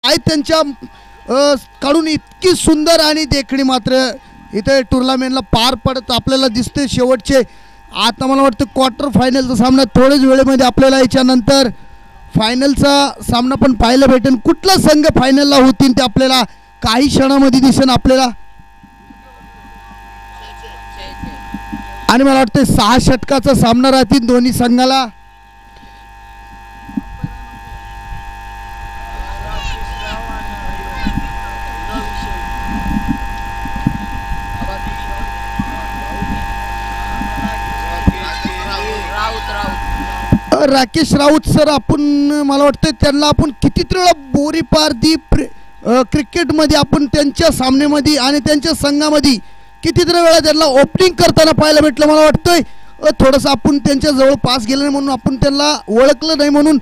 काय त्यांच्या कडून इतकी सुंदर आणि देखणी मात्र इथे टुर्नामेंटला पार पडत आपल्याला दिसते. शेवटचे आता मला वाटतं क्वार्टर फायनलचा सामना थोड्याच वेळेमध्ये आपल्याला याच्यानंतर फायनलचा सामना पण पाहायला भेटेल. कुठला संघ फायनलला होतील ते आपल्याला काही क्षणामध्ये दिसेल आपल्याला. आणि मला वाटतं 6 षटकाचा सामना राहतील दोन्ही संघाला. राकेश राऊत सर आपण मला वाटतं त्यांना आपण कितीतरी वेळा बोरीपारदी क्रिकेटमध्ये आपण त्यांच्या सामन्यामध्ये आणि त्यांच्या संघामध्ये कितीतरी वेळा त्यांना ओपनिंग करताना पाहायला भेटलं. मला वाटतंय थोडंसं आपण त्यांच्या जवळ पास गेलं नाही म्हणून आपण त्यांना ओळखलं नाही म्हणून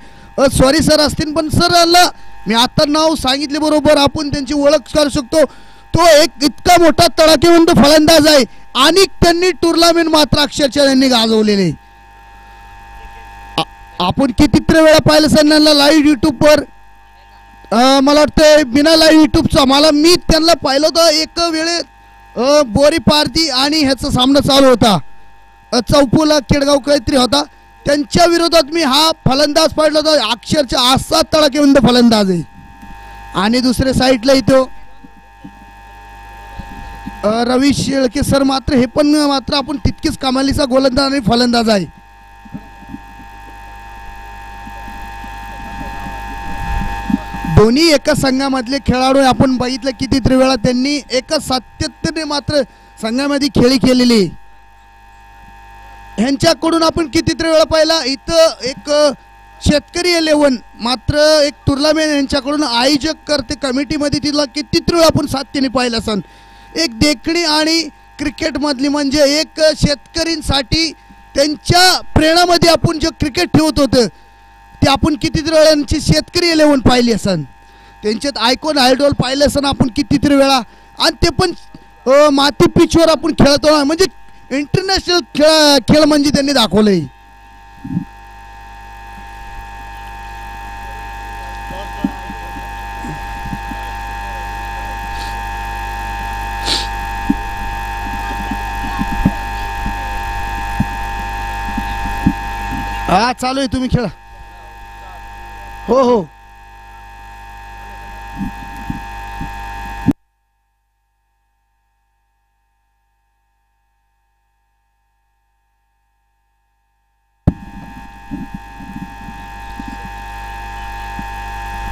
सॉरी सर असतील. पण सरांना मी आता नाव सांगितले बरोबर आपण त्यांची ओळख करू शकतो. तो एक इतका मोठा तडाखेबंद फलंदाज आहे आणि त्यांनी टुर्नामेंट मात्र अक्षरशः त्यांनी गाजवलेले. आपण कितीतरी वेळा पाहिलं सर त्यांना लाईव्ह यूट्यूबवर. मला वाटतं बिना लाईव्ह यूट्यूबचा मी त्यांना पाहिलं होतं एक वेळे बोरीपारदी आणि ह्याचा सामना चालू होता. चौपूला केडगाव काहीतरी होता त्यांच्या विरोधात मी हा फलंदाज पाहिला होता. अक्षरशः असा तडाखेबंद फलंदाज आहे. आणि दुसऱ्या साईडला इथं रवी शेळके सर मात्र हे पण मात्र आपण तितकीच कमालीचा गोलंदाज आणि फलंदाज आहे. दोन्ही एका संघामधले खेळाडू आपण बघितलं कितीतरी वेळा त्यांनी एका सातत्याने मात्र संघामध्ये खेळी केलेली. ह्यांच्याकडून आपण कितीतरी वेळा पाहिला इथं एक शेतकरी 11 मात्र एक टुर्नामेंट यांच्याकडून आयोजक करते कमिटीमध्ये तिला कितीतरी वेळा आपण सातत्याने पाहिलं असन. एक देखणी आणि क्रिकेटमधली म्हणजे एक शेतकरींसाठी त्यांच्या प्रेरणामध्ये आपण जे क्रिकेट ठेवत होतं ते आपण कितीतरी वेळा यांची शेतकरी 11 पाहिली असन. त्यांच्यात आयकॉन आयडॉल पाहिलं असन आपण कितीतरी वेळा. आणि ते पण माती पिचवर आपण खेळतो म्हणजे इंटरनॅशनल खेळ म्हणजे त्यांनी दाखवलंय. हा चालू आहे तुम्ही खेळा. हो हो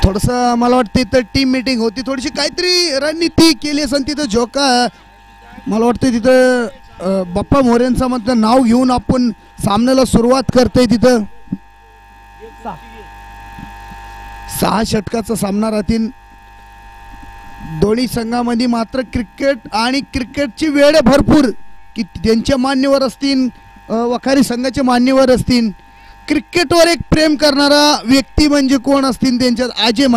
थोडंसं मला वाटतं इथं टीम मीटिंग होती थोडीशी काहीतरी रणनीती केली असेल तिथं झोका. मला वाटतं तिथं बाप्पा मोरेंचं म्हटलं नाव घेऊन आपण सामन्याला सुरुवात करतोय. तिथं 6 षटकाचा सामना राहतील दोन्ही संघामध्ये. मात्र क्रिकेट आणि क्रिकेटची वेळ भरपूर की त्यांचे मान्यवर असतील वखारी संघाचे मान्यवर असतील. क्रिकेटवर एक प्रेम करणारा व्यक्ती म्हणजे कोण असतील त्यांच्यात अजय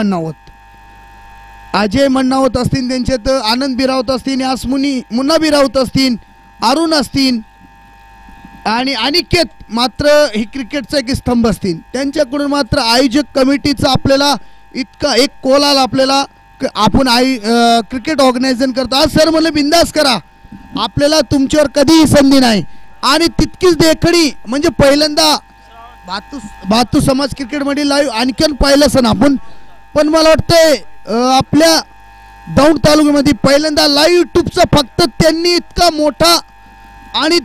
मन्नावत असतील. त्यांच्यात आनंद बिरावत असतील मुन्ना बिरावत असतील अरुण असतील आणि अनिकेत मात्र ही क्रिकेटचा एक स्तंभ असतील. त्यांच्याकडून मात्र आयोजक कमिटीचा आपल्याला इतका एक कोलाल आपल्याला आपण क्रिकेट ऑर्गनायझेशन करतो. आज सर म्हणलं बिंदास करा आपल्याला तुमच्यावर कधीही संधी नाही. आणि तितकीच देखणी म्हणजे पहिल्यांदा भातू समाज क्रिकेटमध्ये लाईव्ह आणखीन पाहिलं सण आपण. पण मला वाटतंय आपल्या दौंड तालुक्यामध्ये पहिल्यांदा लाईव्ह यूट्यूबचा फक्त त्यांनी इतका मोठा आणि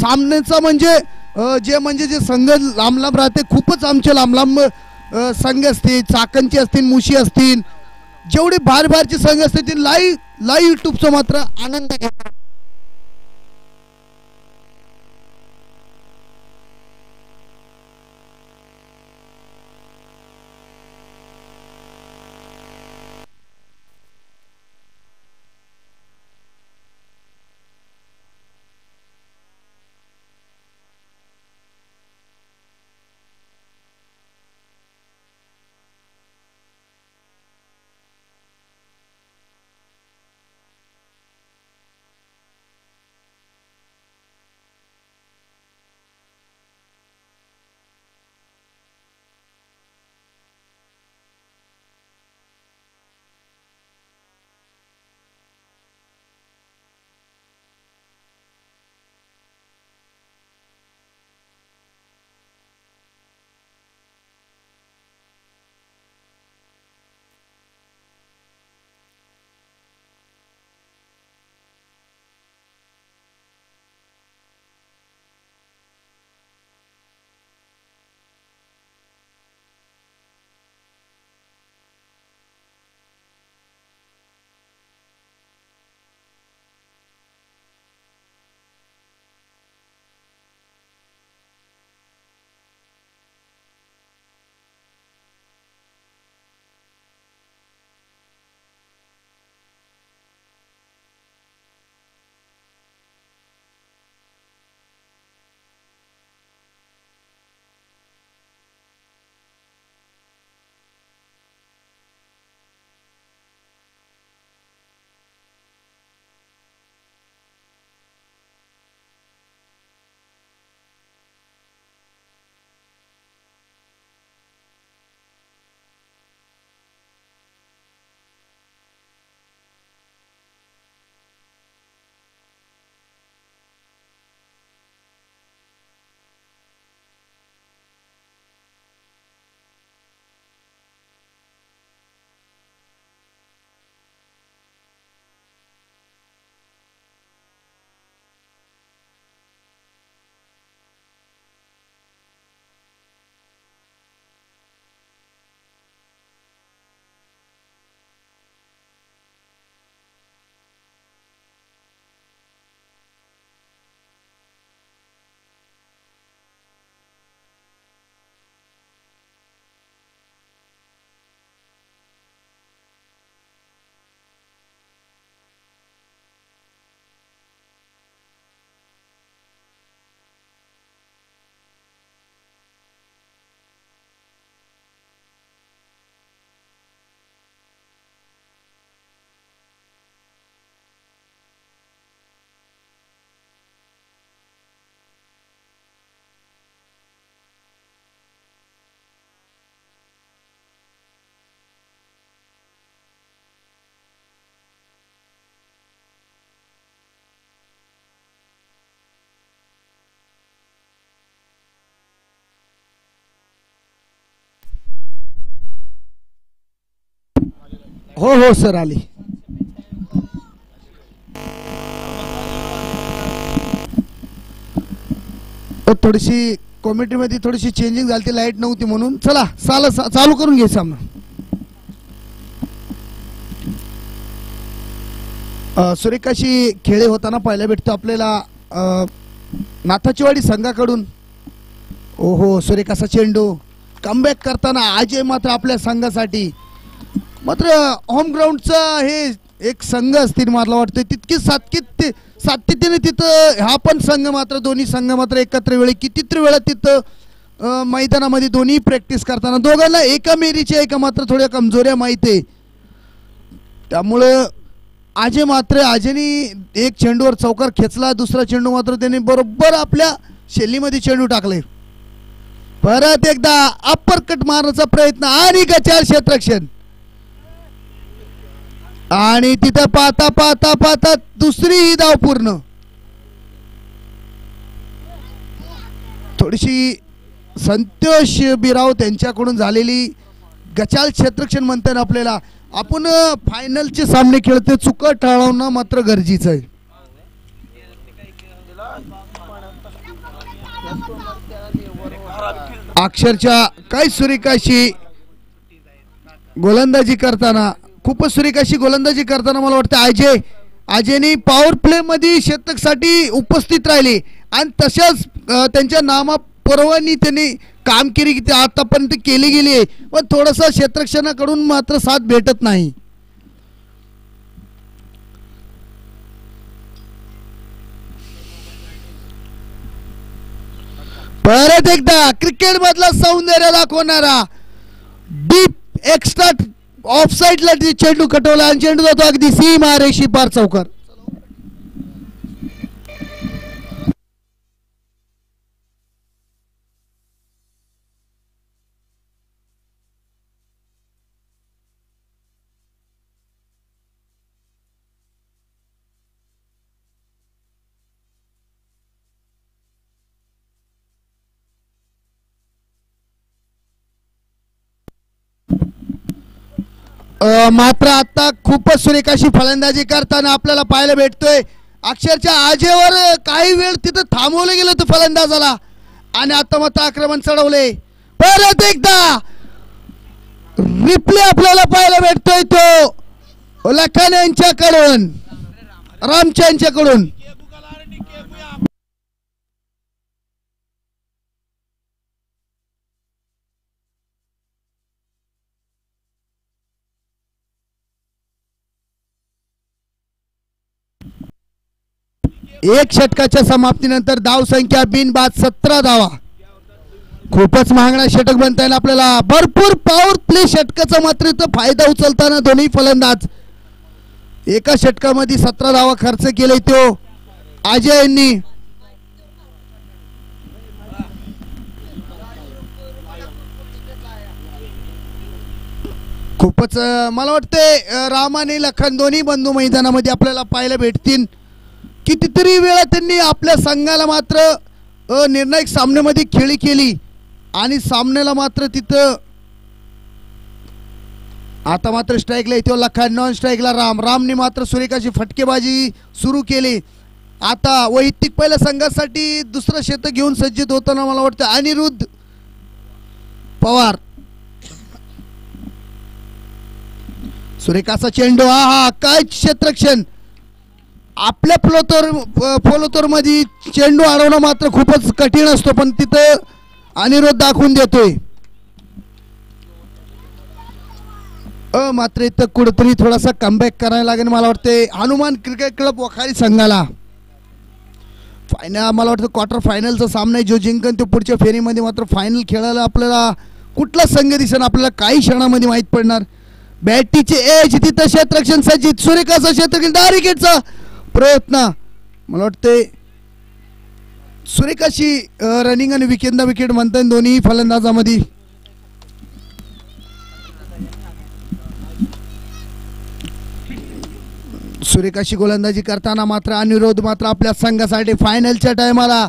सामन्याचा म्हणजे जे संघ लांब लांब राहते खूपच आमचे लांब लांब संघ असतील चाकणचे असतील मुशी असतील जेवढे बाहेरचे संघ असतील ते लाईव्ह यूट्यूबचा मात्र आनंद घेतात. हो हो सर आली. थोडीशी कॉमेंट्रीमध्ये थोडीशी चेंजिंग झाली, लाईट नव्हती म्हणून. चला चालू करून घे सामना. सुरेखाशी खेळ होताना पाहायला भेटतो आपल्याला नाथाचीवाडी संघाकडून. ओहो सुरेखाचा चेंडू कमबॅक करताना अजय मात्र आपल्या संघासाठी. मात्र होम ग्राउंडचा हे एक संघ असतील मला वाटतं तितकी सातत्याने तिथं हा पण संघ मात्र दोन्ही संघ मात्र एकत्र वेळी कितीतरी वेळा तिथं मैदानामध्ये दोन्ही प्रॅक्टिस करताना दोघांना एका मेरीच्या एका मात्र थोड्या कमजोऱ्या माहित आहे. त्यामुळं अजयने एक चेंडूवर चौकार खेचला, दुसरा चेंडू मात्र त्याने बरोबर आपल्या शैलीमध्ये चेंडू टाकले. परत एकदा अप्पर कट मारण्याचा प्रयत्न आणि गचाल क्षेत्ररक्षण. आणि तिथं पाहता पाहता पाहता दुसरी धाव पूर्ण. थोडीशी संतोष बिराव त्यांच्याकडून झालेली गचाल क्षेत्ररक्षण म्हणतात आपल्याला. आपण फायनलचे सामने खेळते चुक टाळवणं मात्र गरजेचं आहे. अक्षरशः काय सुरेखाशी गोलंदाजी करताना खूपच सुरेखाशी गोलंदाजी करताना मला वाटतं अजयने पॉवर प्ले मध्ये शतकसाठी उपस्थित राहिले आणि तशाच त्यांच्या नामापर्वानी त्यांनी कामगिरी आतापर्यंत केली गेली आहे. पण थोडंसं क्षेत्ररक्षणाकडून मात्र साथ भेटत नाही. परत एकदा क्रिकेट मधला सौंदर्य दाखवणारा डीप एक्स्ट्रा ऑफ साइडला चेंडू कटवला आणि चेंडू जातो अगदी सीमा रेषी पार चौकार. मात्र आता खूपच सुरेखाशी फलंदाजी करताना आपल्याला पाहायला भेटतोय. अक्षरशः अजयवर काही वेळ तिथं थांबवलं गेलं होतं फलंदाजाला आणि आता मात्र आक्रमण चढवले. परत एकदा रिप्ले आपल्याला पाहायला भेटतोय तो लखन यांच्याकडून, रामच्या यांच्याकडून. एक षटकाच्या समाप्तीनंतर धाव संख्या बिनबाद 17 धावा. खूपच महागडा षटक बनता येईल आपल्याला. भरपूर पॉवर प्ले षटकाचा मात्र इथं फायदा उचलताना दोन्ही फलंदाज एका षटकामध्ये 17 धावा खर्च केले तो अजय यांनी. खूपच मला वाटते राम आणि लखन दोन्ही बंधू मैदानामध्ये आपल्याला पाहायला भेटतील. कितीतरी वेळा त्यांनी आपल्या संघाला मात्र निर्णायक सामन्यामध्ये खेळी केली आणि सामन्याला मात्र तिथं आता मात्र स्ट्राईकला येतो लखन, नॉन स्ट्राईकला रामने मात्र सुरेखाची फटकेबाजी सुरू केली. आता वैयक्तिक पहिल्या संघासाठी दुसरं शतक घेऊन सज्जित होताना मला वाटतं अनिरुद्ध पवार. सुरेखाचा चेंडू हा काय क्षेत्ररक्षण. आपल्या फोलोतोर मध्ये चेंडू अडवणं मात्र खूपच कठीण असतो पण तिथं अनिरुद्ध दाखवून देतोय. मात्र इथं कुठेतरी थोडासा कमबॅक करायला लागेल मला वाटते हनुमान क्रिकेट क्लब वखारी संघाला. फायनल मला वाटतं क्वार्टर फायनलचा सामना आहे जो जिंकन तो पुढच्या फेरीमध्ये मात्र फायनल खेळायला आपल्याला कुठला संघ दिसेल आपल्याला काही क्षणामध्ये माहीत पडणार. बॅटीचे एज तिथं क्षेत्ररक्षण सज्जित. सुरेखाचा क्षेत्ररक्षण डायरेक्टचा प्रयत्न मला वाटते सुरेखाशी रनिंग आणि विकेट म्हणतात दोन्ही फलंदाजामध्ये. सुरेखाशी गोलंदाजी करताना मात्र अनिरुद्ध मात्र आपल्या संघासाठी फायनलच्या टायमाला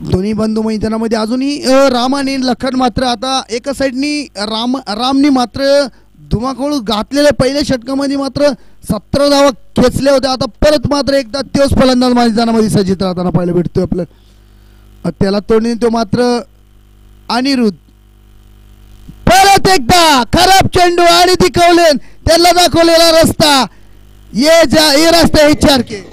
दोन्ही बंधू मैदानामध्ये अजूनही राम आणि लखन मात्र आता एका साईडनी रामनी मात्र धुमाकूळ घातलेल्या पहिल्या षटकामध्ये मात्र 17 धावा खेचल्या होत्या. आता परत मात्र एकदा तोच फलंदाज मैदानामध्ये सज्जित राहताना पाहायला भेटतोय आपलं. त्याला तोडणे तो मात्र अनिरुद्ध. परत एकदा खराब चेंडू आणि दिखवले त्याला दाखवलेला रस्ता ये रस्ता हे 4 के.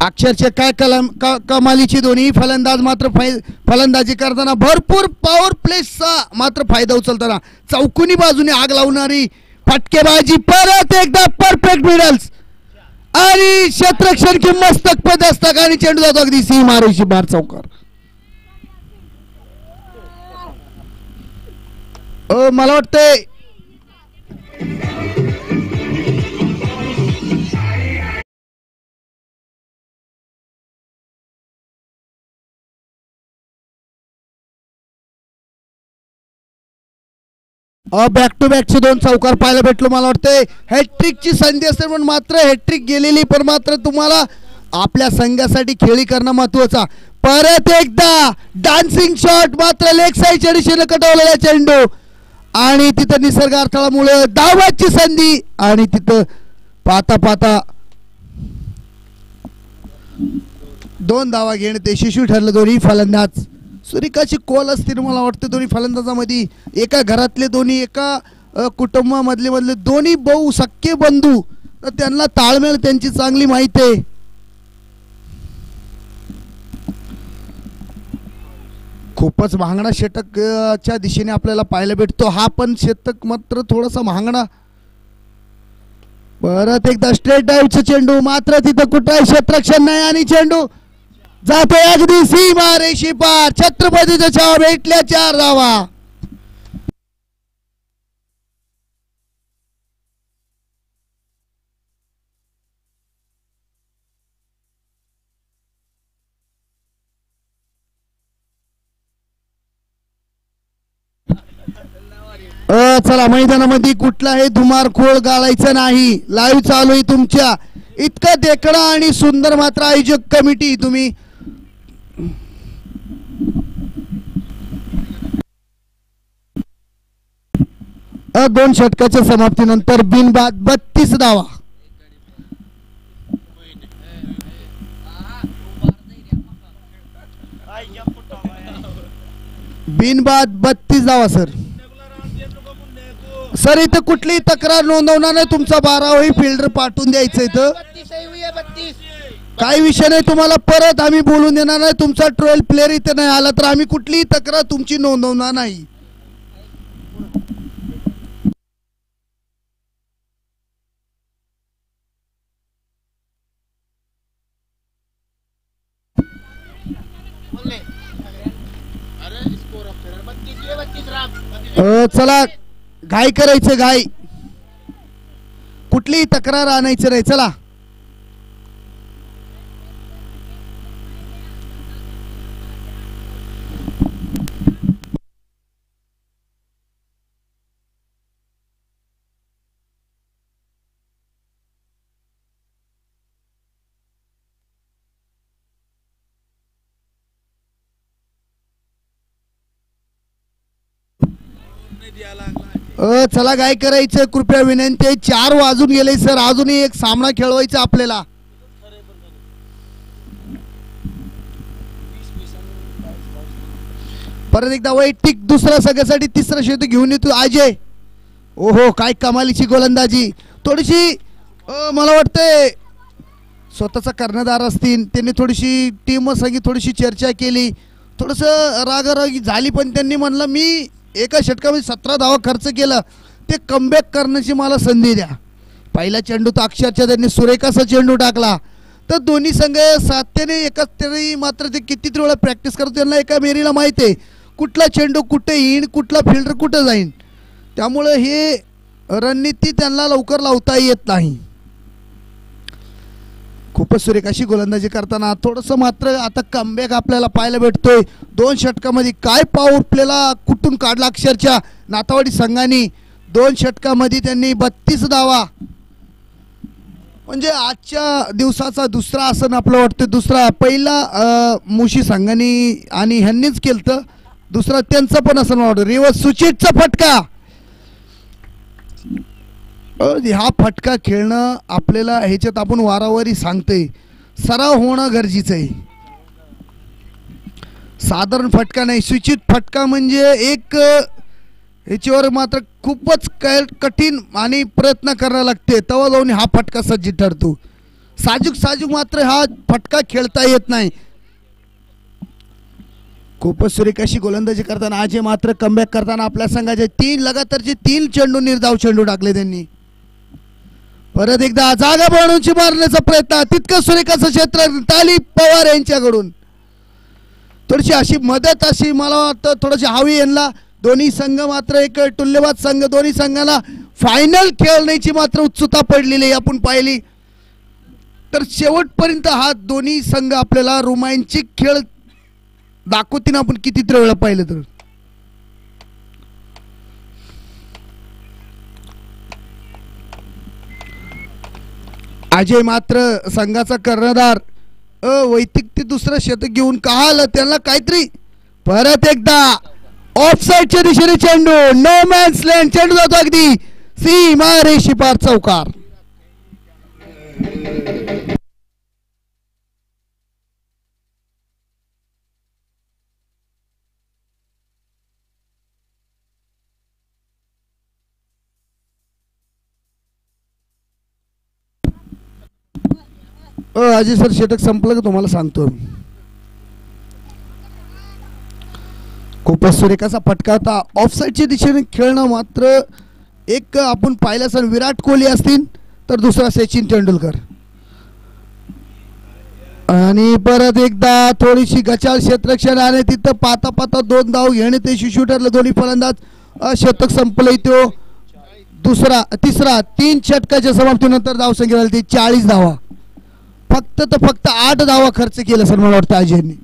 अक्षरशः काय कमालीची दोन्ही फलंदाज मात्र फलंदाजी करताना भरपूर पॉवर प्लेसचा मात्र फायदा उचलताना चौकोनी बाजूने आग लावणारी फटकेबाजी. परत एकदा परफेक्ट मिडल्स आणि क्षेत्ररक्षण की मस्तक पदस्तक आणि चेंडू जातो अगदी सीमारेषी बार चौकार. मला वाटतंय बॅक टू बॅकचे 2 चौकार पाहायला भेटलो. मला वाटतंय हॅट्रिकची संधी असते पण मात्र हॅट्रिक गेलेली पण मात्र तुम्हाला आपल्या संघासाठी खेळी करणं महत्वाचा. परत एकदा डान्सिंग शॉट मात्र लेग साईडच्या दिशेने कटवलेला चेंडू आणि तिथं निसर्ग अडथळामुळे धावाची संधी आणि तिथं पाहता पाहता 2 धावा घेणे ते यशस्वी ठरलं. दोन्ही फलंदाज सुरेखाची कोल असतील मला वाटतं दोन्ही फलंदाजामध्ये. एका घरातले दोन्ही एका कुटुंबामधले दोन्ही भाऊ सख्खे बंधू तर त्यांना ताळमेळ त्यांची चांगली माहिती आहे. खूपच महागडा षटकच्या दिशेने आपल्याला पाहायला भेटतो. हा पण षटक मात्र थोडासा महागडा. परत एकदा स्ट्रेट ड्राईव्हचा चेंडू मात्र तिथं कुठं क्षेत्ररक्षण नाही आणि चेंडू जातोय अगदी सीमारेषी पार. छत्रपतीच्या छावा भेटल्या 4 धावा. चला मैदानामध्ये कुठलाही धुमारखोळ गाळायचं नाही. लाईव्ह चालू आहे तुमच्या. इतका देखणा आणि सुंदर मात्र आयोजक कमिटी तुम्ही 2 षटकाच्या समाप्तीनंतर बिनबाद 32 धावा. बिनबाद 32 धावा सर इथं कुठलीही तक्रार नोंदवणार नाही. तुमचा 12वाही फिल्डर पाठवून द्यायचं इथं काही विषय नाही. तुम्हाला परत आम्ही बोलून देणार नाही. तुमचा 12 प्लेअर इथं नाही आला तर आम्ही कुठलीही तक्रार तुमची नोंदवणार नाही. चला घाई करायचं घाई कुठलीही तक्रार आणायचं नाही. चला चला काय करायचं कृपया विनंती आहे. 4 वाजून गेले सर. अजूनही एक सामना खेळवायचा आपल्याला. परत एकदा वैयक्तिक दुसऱ्या संघासाठी 3रा षटक घेऊन येतो अजय. ओहो काय कमालीची गोलंदाजी. थोडीशी मला वाटतंय स्वतःचा कर्णधार असतील त्यांनी थोडीशी टीम संगी थोडीशी चर्चा केली. थोडंसं रागारागी झाली पण त्यांनी म्हणलं मी एका षटकामध्ये 17 धावा खर्च केला ते कमबॅक करण्याची मला संधी द्या. पहिला चेंडू तर अक्षरशः त्यांनी सुरेखाचा चेंडू टाकला. तर दोन्ही संघ सातत्याने एकाच तरी मात्र ते किती वेळा प्रॅक्टिस करतो त्यांना एका मेरीला माहिती आहे कुठला चेंडू कुठे येईन कुठला फिल्डर कुठं जाईन. त्यामुळे हे रणनीती त्यांना लवकर लावता येत नाही. खूपच सुरेख अशी गोलंदाजी करताना थोडंसं मात्र आता कमबॅक आपल्याला पाहायला भेटतोय. 2 षटकामध्ये काय पॉवर प्लेला कुठून काढला अक्षरच्या नातावाडी संघाने. 2 षटकामध्ये त्यांनी 32 धावा, म्हणजे आजच्या दिवसाचा दुसरा असं आपलं वाटतं. दुसरा पहिला मुशी संघाने आणि ह्यांनीच केलं, दुसरा त्यांचं पण असं वाटतं. रिवर्स सुचितचा फटका. हा फटका खेळणं आपल्याला ह्याच्यात आपण वारंवारी सांगतोय, सराव होणं गरजेचं आहे. साधारण फटका नाही, सूचित फटका म्हणजे एक ह्याच्यावर मात्र खूपच कठीण आणि प्रयत्न करायला लागते, तेव्हा जाऊन हा फटका सज्ज ठरतो. साजूक मात्र हा फटका खेळता येत नाही. खूपच सुरेख अशी गोलंदाजी करताना आज मात्र कमबॅक करताना आपल्या संघाचे 3 लगातारचे 3 चेंडू निर्धाव चेंडू टाकले त्यांनी. परत एकदा जागा बनवून मारण्याचा प्रयत्न, तितकं सुरेख असं क्षेत्र. ताली पवार यांच्याकडून थोडीशी अशी मदत अशी मला वाटतं थोडीशी हवी यांना. दोन्ही संघ मात्र एक तुल्यवाद संघ, दोन्ही संघाला फायनल खेळण्याची मात्र उत्सुकता पडलेली आहे आपण पाहिली तर. शेवटपर्यंत हा दोन्ही संघ आपल्याला रोमांचिक खेळ दाखवतील आपण किती वेळा पाहिलं तर. अजय मात्र संघाचा कर्णधार वैयक्तिक ते दुसरं शतक घेऊन का आलं त्यांना काहीतरी. परत एकदा ऑफसाईडच्या दिशेने चेंडू, नो मॅन्स लँड, चेंडू जातो अगदी सीमा रेषे पार चौकार. अजय सर षटक संपलं का तुम्हाला सांगतो. खूपच सुरेखाचा फटका होता. ऑफसाईडच्या दिशेने खेळणं मात्र एक आपण पाहिलं असेल विराट कोहली असतील तर दुसरा सचिन तेंडुलकर. आणि परत एकदा थोडीशी गचाळ क्षेत्ररक्षण आणि तिथं पाता पाता 2 धाव घेणे ते शिशू ठरलं. दोन्ही फलंदाज शतक संपलं. तो दुसरा तिसरा 3 षटकाच्या समाप्तीनंतर धावसंख्या झाली ती 40 धावा. फक्त 8 धावा खर्च केला सर मला वाटतं अजयने.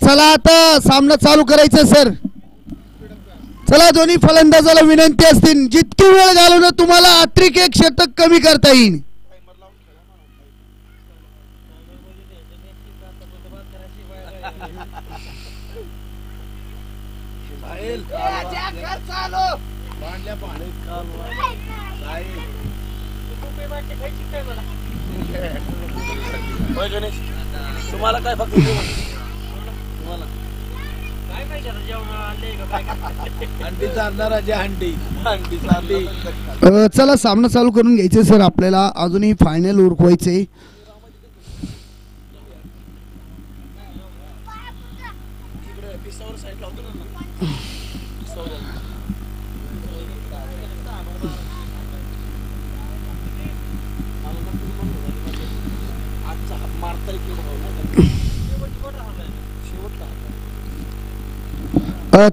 चला आता सामना चालू करायचा सर. चला दोन्ही फलंदाजाला विनंती असतील जितकी वेळ घालवणं तुम्हाला अतिरिक्त 1 षटक कमी करता येईल. तुम्हाला काय फक्त चला सामना चालू करून घ्यायचे सर. आपल्याला अजूनही फायनल उरकवायचे.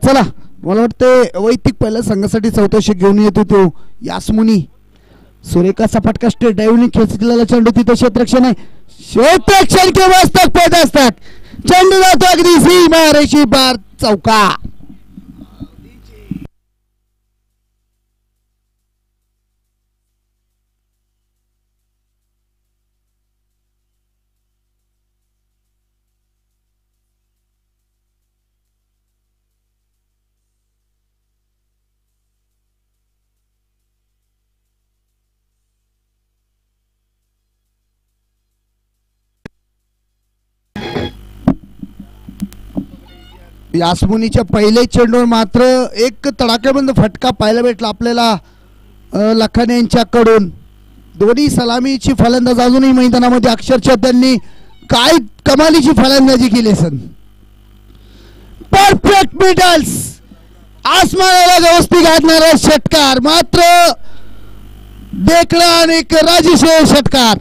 चला मला वाटतं वैयक्तिक पहिल्या संघासाठी 4था षटक घेऊन येतो तो यासमुनी. सुरेखाचा फटका स्ट्रेट डायव्हरने खेचलेला चेंडू तिथं क्षेत्ररक्षण आहे. क्षेत्ररक्षण किंवा पैदा असतात चेंडू जातो अगदी सीमारेषी पार चौका. यास्मुनीच्या पहिल्या चेंडूवर मात्र एक तडाख्याबंद फटका पाहायला भेटला आपल्याला लखन यांच्याकडून. दोन्ही सलामीची फलंदाज अजूनही मैदानामध्ये अक्षरशः त्यांनी काय कमालीची फलंदाजी केली सर. परफेक्ट मिडल्स आसमानाला व्यवस्थित घालणारा षटकार मात्र देखणा आणि एक राजेश षटकार.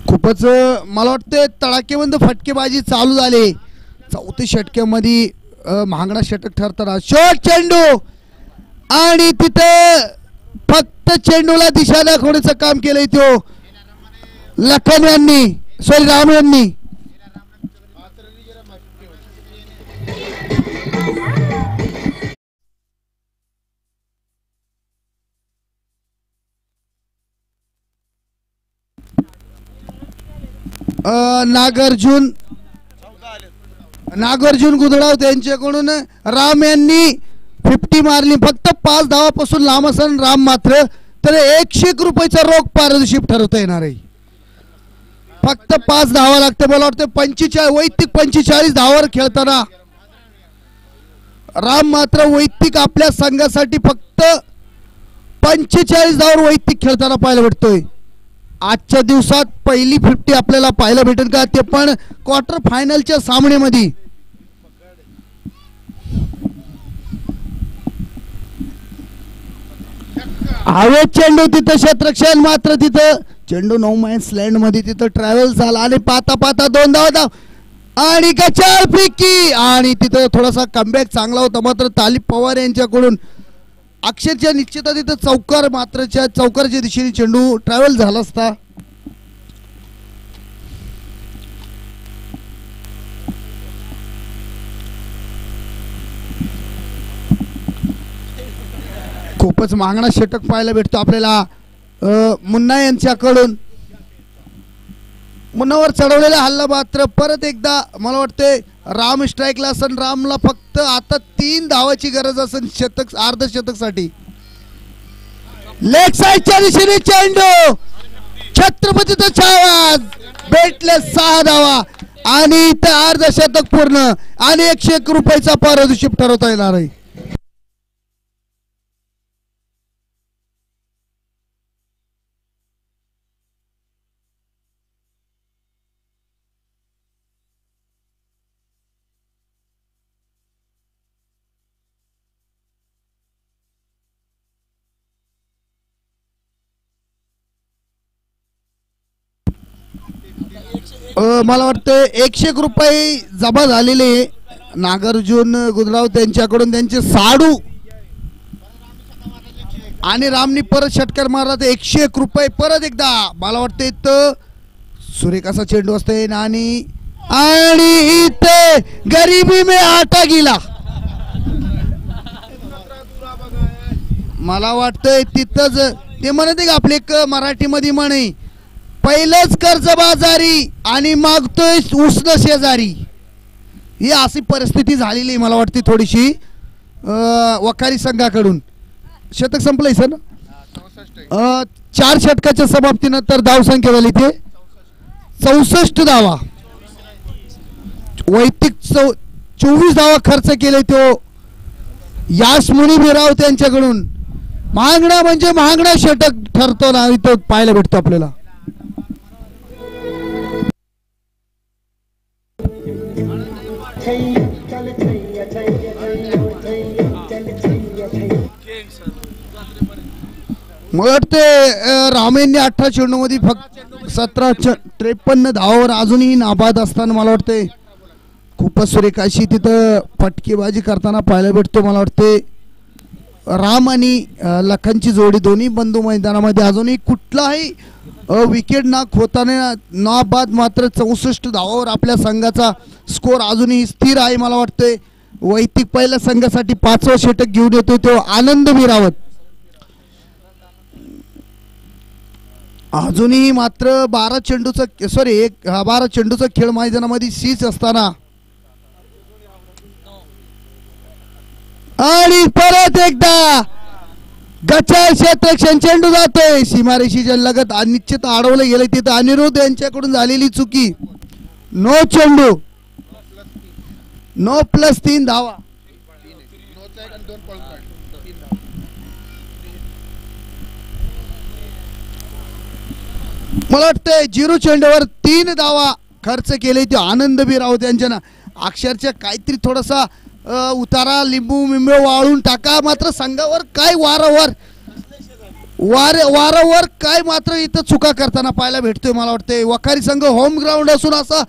खूपच मला वाटतं तडाखेबंद फटकेबाजी चालू झाले. चौथ्या षटकामध्ये महागडा षटक ठरताना शॉर्ट चेंडू आणि तिथे फक्त चेंडूला दिशा दाखवण्याचं काम केलंय तो लखन यांनी सॉरी राम यांनी. नागार्जुन गुदडाव त्यांच्याकडून राम यांनी 50 मारली. फक्त 5 धावापासून लांब असन राम मात्र तर 101 रुपयाचा रोख पारितोषिक ठरवता येणार आहे. फक्त 5 धावा लागते. मला वाटतं 45 वैयक्तिक 45 धावावर खेळताना राम मात्र वैयक्तिक आपल्या संघासाठी फक्त 45 धावावर वैयक्तिक खेळताना पाहायला भेटतोय. आजच्या दिवसात पहिली 50 आपल्याला पाहायला भेटेल का ते पण क्वार्टर फायनलच्या सामन्यामध्ये. हवे चेंडू तिथं क्षेत्ररक्षण मात्र तिथं चेंडू नो मॅन्स लँड मध्ये तिथं ट्रॅव्हल झाला आणि पाता पाता 2 धाव आणि गचाळ फिकी आणि तिथं थोडासा कमबॅक चांगला होता मात्र तालिब पवार यांच्याकडून अक्षरच्या निश्चितता तिथं चौकार मात्रच्या चौकारच्या दिशेने चेंडू ट्रॅव्हल झाला असता. खूपच महागडा षटक पाहायला भेटतो आपल्याला मुन्ना यांच्याकडून. मुन्नावर चढवलेला हल्ला मात्र परत एकदा मला वाटते राम स्ट्राईकला असन. रामला फक्त आता 3 धावाची गरज असेल शतक अर्धशतक साठी. लेग साइडच्या दिशेने चेंडू छत्रपतीचा छावाज भेटले 6 धावा आणि इथे अर्धशतक पूर्ण आणि 101 रुपयाचा पारितोषिक ठरवता येणार आहे. मला वाटतं 101 रुपये जमा झालेले नागार्जुन गुजराव त्यांच्याकडून त्यांचे साडू आणि रामनी परत षटकार मारला तर 101 रुपये परत एकदा. मला वाटतं इथं सुरेख असा चेंडू असते आणि इथे गरीबी में आटा गिला. मला वाटतंय तिथंच ते म्हणते का आपले एक मराठीमध्ये म्हणे पहिलंच कर्जबाजारी आणि मागतोय उष्ण शेजारी. ही अशी परिस्थिती झालेली मला वाटते थोडीशी वखारी संघाकडून. षटक संपलंय सर. 4 षटकाच्या समाप्तीनंतर धावसंख्या झाली ते 64 धावा. वैयक्तिक 24 धावा खर्च केले तो यास्मुनी बिराव त्यांच्याकडून महागडा म्हणजे महागडा षटक ठरतो ना इथं पाहायला भेटतो आपल्याला. मला वाटते रामेंनी 18 चेंडूमध्ये फक्त 17-53 धावावर अजूनही नाबाद असताना मला वाटते खूपच सुरेख अशी तिथं फटकेबाजी करताना पाहायला भेटतो. मला वाटते राम आणि लखनची जोडी दोन्ही बंधू मैदानामध्ये अजूनही कुठलाही विकेट ना खोताने नाबाद मात्र 64 धावावर आपल्या संघाचा स्कोर अजूनही स्थिर आहे. मला वाटते वैयक्तिक पहिल्या संघासाठी 5वं षटक घेऊन येतो तो आनंद मिरावत. अजूनही मात्र 12 चेंडूचा खेळ मैदानामध्ये सीच असताना आणि परत एकदा गच्चाळ क्षेत्ररक्षण चेंडू जातोय सीमारेषेच्या लगत अनिश्चित अडवलं गेलं तिथं अनिरुद्ध यांच्याकडून झालेली चुकी. नो चेंडू, नो +3 धावा. मला वाटतंय 0 चेंडूवर 3 धावा खर्च केले ते आनंद बिरावत यांच्या. अक्षरशः काहीतरी थोडासा उतारा लिंबू मिंबू वाळून टाका मात्र संघावर काय वारंवार काय मात्र इथं चुका करताना पाहायला भेटतोय. मला वाटतंय वखारी संघ होम ग्राउंड असून असं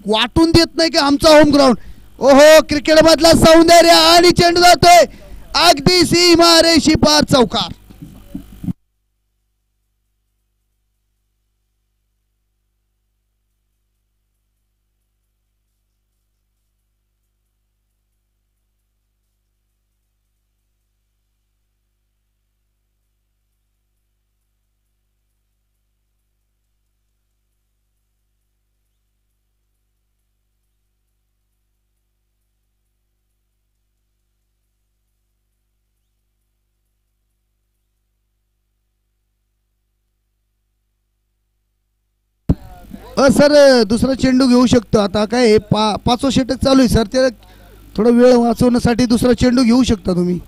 वाटून देत नाही की आमचा होम ग्राउंड. ओहो क्रिकेट मधला सौंदर्य आणि चेंडू जातोय अगदी सीमारेषी पार चौकार. सर दुसरा चेंडू घेऊ शकतो आता काय 5वं षटक चालू आहे सर. ते थोडा वेळ वाचवण्यासाठी दुसरा चेंडू घेऊ शकता तुम्ही.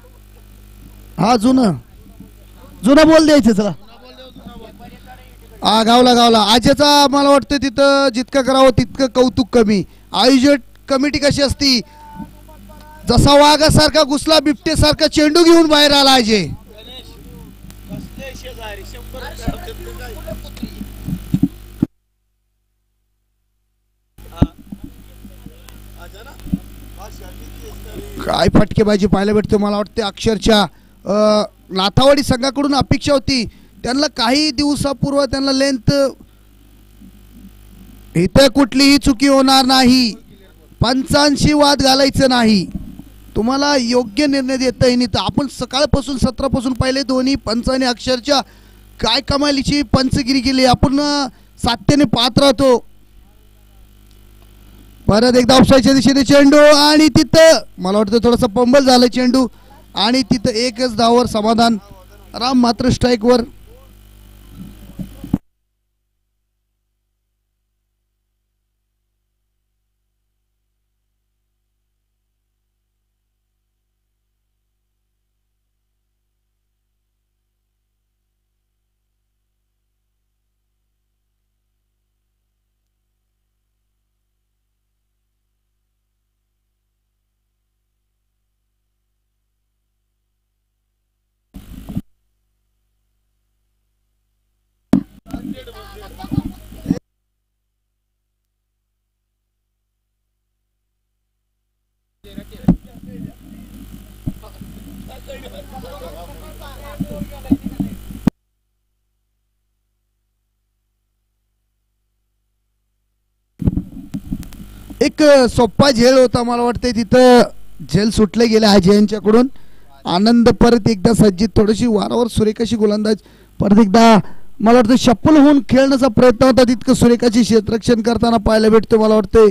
हा जुना बॉल द्यायचं. चला हा गावला आजचा मला वाटतं तिथं जितकं करावं तितकं कौतुक कमी. आयोजक कमिटी कशी असती जसा वाघासारखा घुसला बिबटेसारखा चेंडू घेऊन बाहेर आला अजय. काय फटकेबाजी पाहायला भेटते. मला वाटते अक्षरशः नाथावाडी संघाकडून अपेक्षा होती त्यांना काही दिवसापूर्वी त्यांना लेंथ इथे कुठलीही चुकी होणार नाही, पंचांशी वाद घालायचं नाही, तुम्हाला योग्य निर्णय देता येईल. तर आपण सकाळपासून सत्रापासून पहिले दोन्ही पंचांनी अक्षरशः काय कमालीची पंचगिरी केली आपण सातत्याने पाहत राहतो. परत एकदा ऑफसाईडच्या दिशेने चेंडू आणि तिथं मला वाटतं थोडासा पंबल झालं चेंडू आणि तिथं एकच धावावर समाधान. राम मात्र स्ट्राईकवर. एक सोप्पा झेल होता मला वाटतं तिथं झेल सुटले गेले अजय यांच्याकडून. आनंद परत एकदा सज्जित थोडीशी वारावर सुरेखाची गोलंदाज परत एकदा मला वाटतं शप्पल होऊन खेळण्याचा प्रयत्न होता तितकं सुरेखाची क्षेत्ररक्षण करताना पाहायला भेटतो. मला वाटतं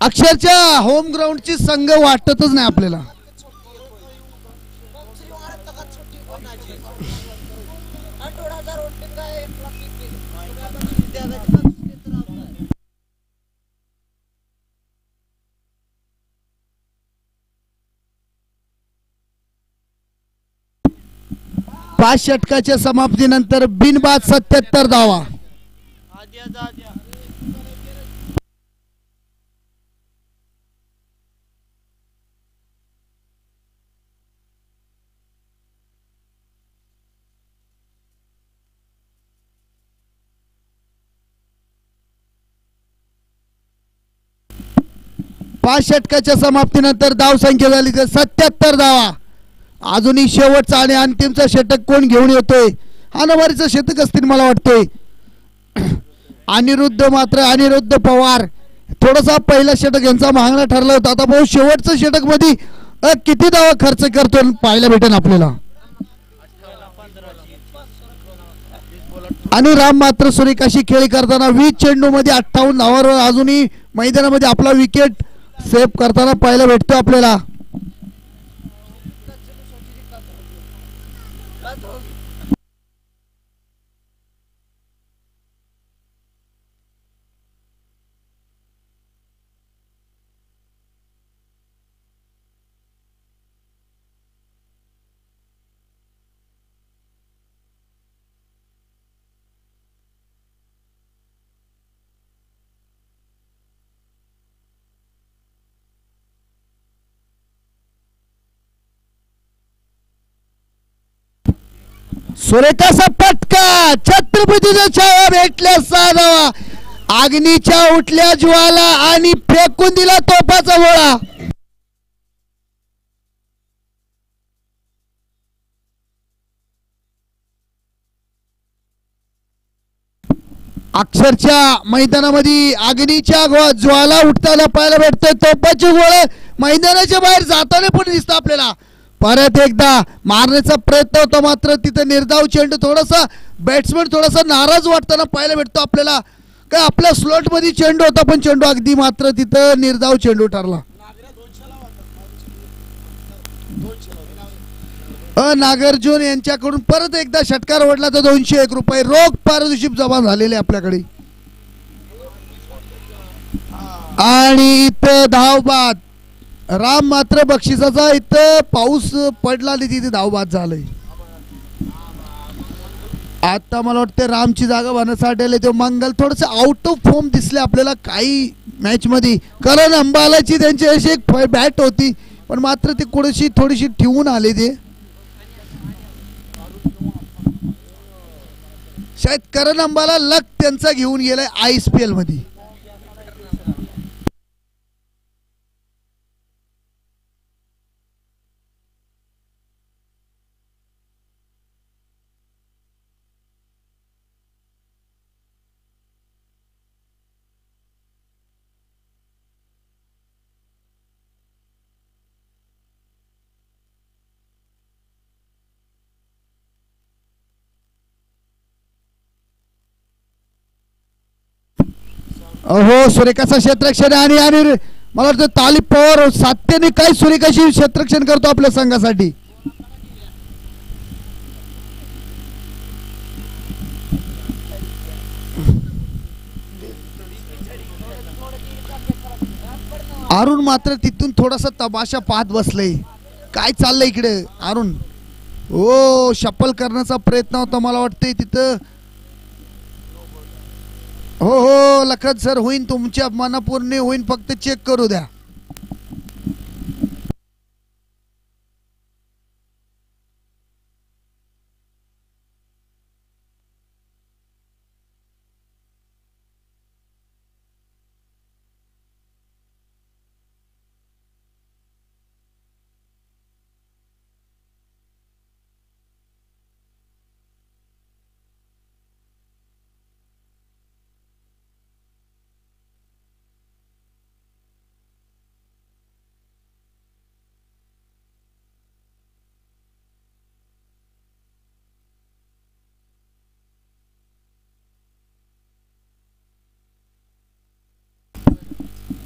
अक्षरशः होम ग्राउंडची संघ वाटतच नाही आपल्याला. पाच षटकाच्या समाप्तीनंतर बिनबाद 77 धावा. पाच षटकाच्या समाप्तीनंतर धाव संख्या झाली तर 77 धावा. अजूनही शेवटचा आणि अंतिमचा षटक कोण घेऊन येतोय? हानवारीचं षटक असतील मला वाटतंय. अनिरुद्ध पवार थोडासा पहिला षटक यांचा महागडा ठरला होता. आता भाऊ शेवटचं षटक मध्ये किती धावा खर्च करतो पाहायला भेटेल आपल्याला. आणि राम मात्र सुरेखाशी खेळी करताना 20 चेंडू मध्ये 58 धावांवर अजूनही मैदानामध्ये आपला विकेट सेव्ह करताना पाहायला भेटतो आपल्याला. सुरेखाचा पटका छत्रपतीचा छावा भेटल्या 6 धावा. अग्नीच्या उठल्या ज्वाला आणि फेकून दिला तोफाचा गोळा. अक्षरशः मैदानामध्ये अग्नीच्या ज्वाला उठताना पाहायला भेटतोय. तोफाचे गोळे मैदानाच्या बाहेर जाताना पण दिसतं आपल्याला. परत एकदा मारण्याचा प्रयत्न होता मात्र तिथं निर्धाव चेंडू थोडासा बॅट्समन थोडासा नाराज वाटताना पाहायला भेटतो आपल्याला. काय आपल्या स्लॉट मध्ये चेंडू होता पण चेंडू अगदी मात्र तिथं निर्धाव चेंडू ठरला. नागार्जुन यांच्याकडून परत एकदा षटकार ओढला तर 201 रुपये रोख पारितोषिक जमा झालेले आपल्याकडे. आणि इथं धाव बाद. राम मात्र बक्षिसाचा इथं पाऊस पडला आणि तिथे धाव बाद झालंय. आता मला वाटतं रामची जागा भरण्यासाठी ते मंगल थोडस आउट ऑफ फॉर्म दिसले आपल्याला काही मॅच मध्ये. कारण अंबालाची त्यांची अशी एक बॅट होती पण मात्र ती थोडीशी ठेवून आले ते. शायद करण अंबाला लक त्यांचा घेऊन गेलाय ISPL मध्ये. हो सुरेखाचा क्षेत्ररक्षण आणि मला वाटतं तालिब पवार सातत्याने काय सुरेखाशी क्षेत्ररक्षण करतो आपल्या संघासाठी. अरुण मात्र तिथून थोडासा तमाशा पाहत बसले. काय चाललंय इकडे अरुण? हो शपल करण्याचा प्रयत्न होता मला वाटतंय तिथं. हो हो लखत सर होईन तुमच्या मनापूर्ण होईन फक्त चेक करू द्या.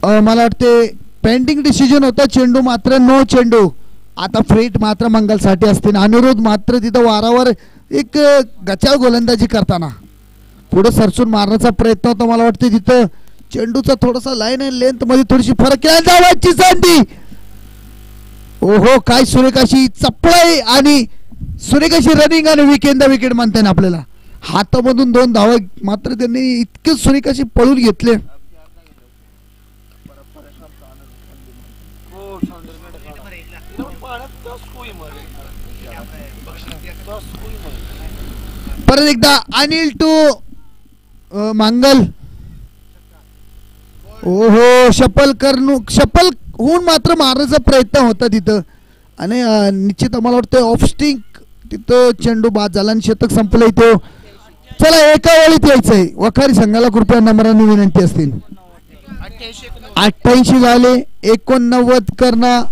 मला वाटते पेंडिंग डिसिजन होता, चेंडू मात्र नो चेंडू. आता फ्रेट मात्र मंगलसाठी असतील. अनिरुद्ध मात्र तिथं वारावर एक गचाळ गोलंदाजी करताना पुढे सरसून मारण्याचा प्रयत्न होता. मला वाटते तिथं चेंडूचा थोडासा लाईन आणि लेंथ मध्ये थोडीशी फरक केला. धावांची संधी. ओहो, काय सुरेख अशी चपळाई आणि सुरेख अशी रनिंग आणि विकेंड विकेट म्हणते ना आपल्याला. हातामधून 2 धावा मात्र त्यांनी इतके सुरेख अशी पळून घेतले. परत एकदा अनिल टू मांगल. ओहो, शपल होऊन मात्र मारण्याचा प्रयत्न होता तिथं आणि निश्चित मला वाटतं ऑफ स्टिंक तिथं चेंडू बाद झाला आणि शतक संपलं इथे. चला एका वेळीत यायचंय. वखारी संघाला कृपया नम्राने विनंती असतील. 88 झाले, 89 करणं.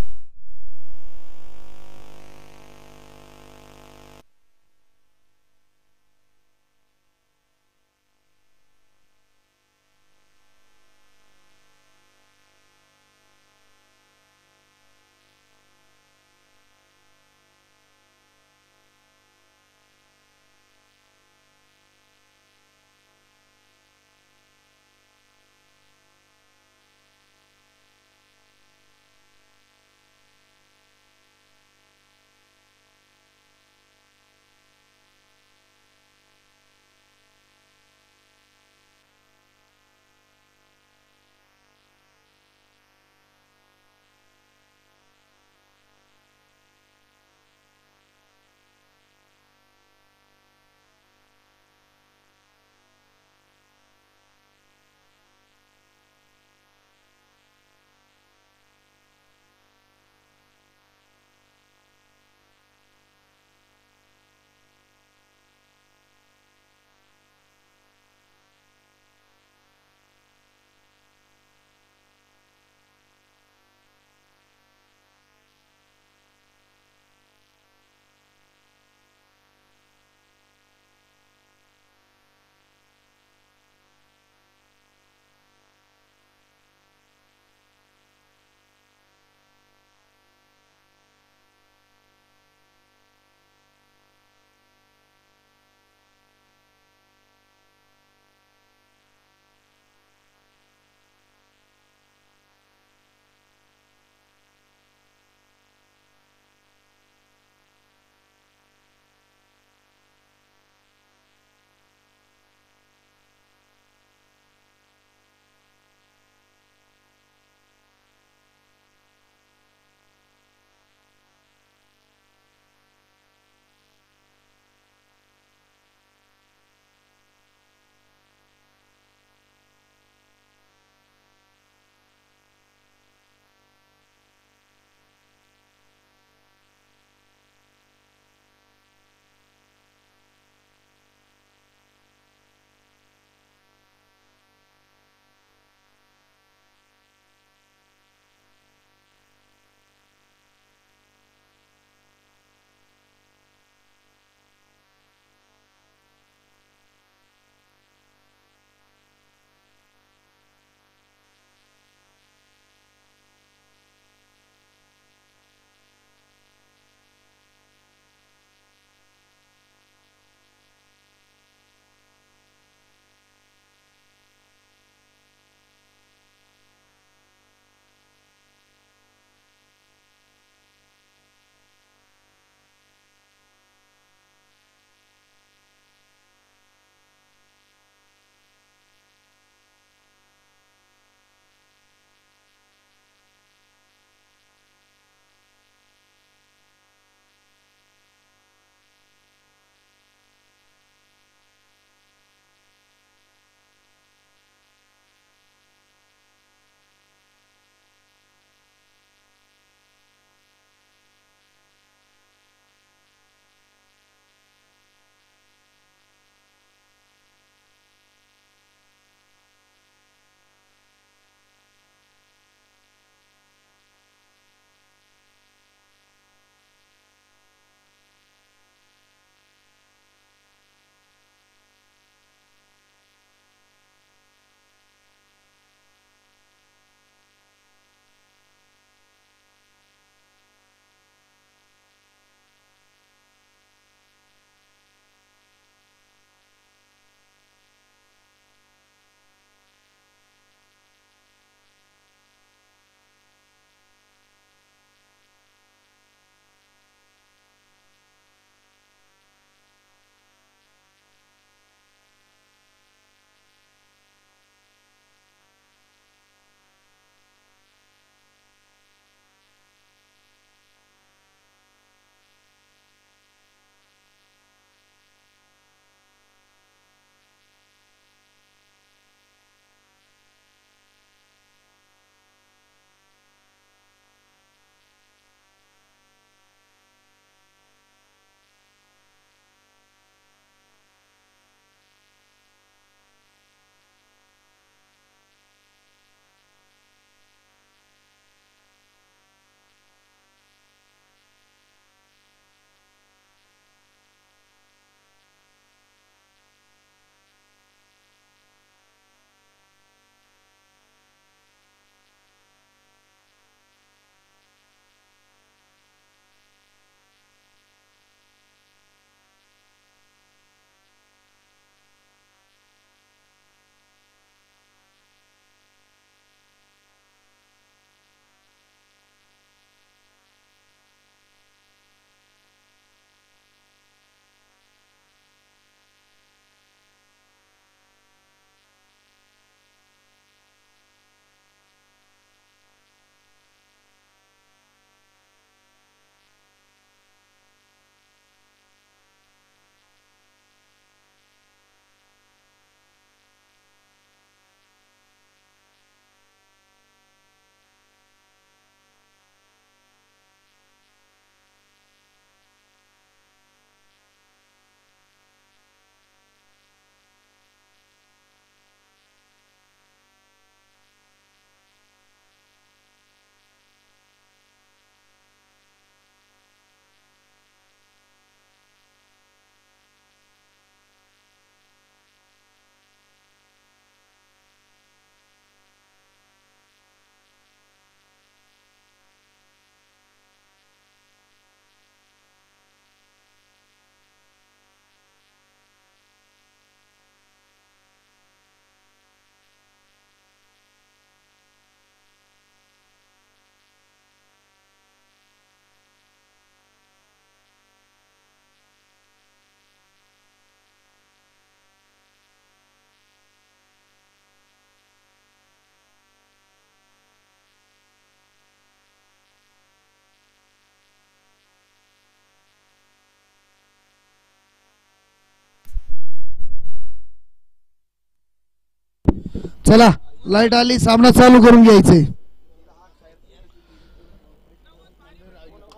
चला लाईट आली सामना चालू करून घ्यायचे.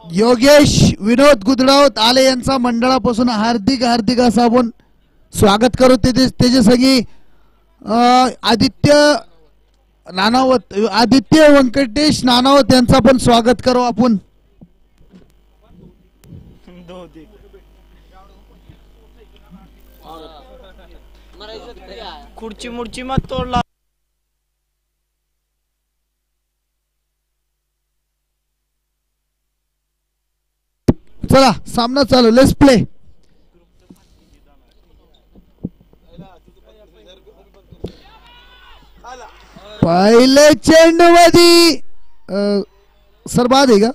योगेश विनोद गुदडावत आले यांचा मंडळापासून हार्दिक हार्दिक असं आपण स्वागत करू. त्याच्या संगी आदित्य नानावत आदित्य व्यंकटेश नानावत यांचा पण स्वागत करू आपण. खुर्ची मुर्ची मत तोडला. चला सामना चालू. Let's play. पहिले चेंडू मध्ये सर बाद आहे का?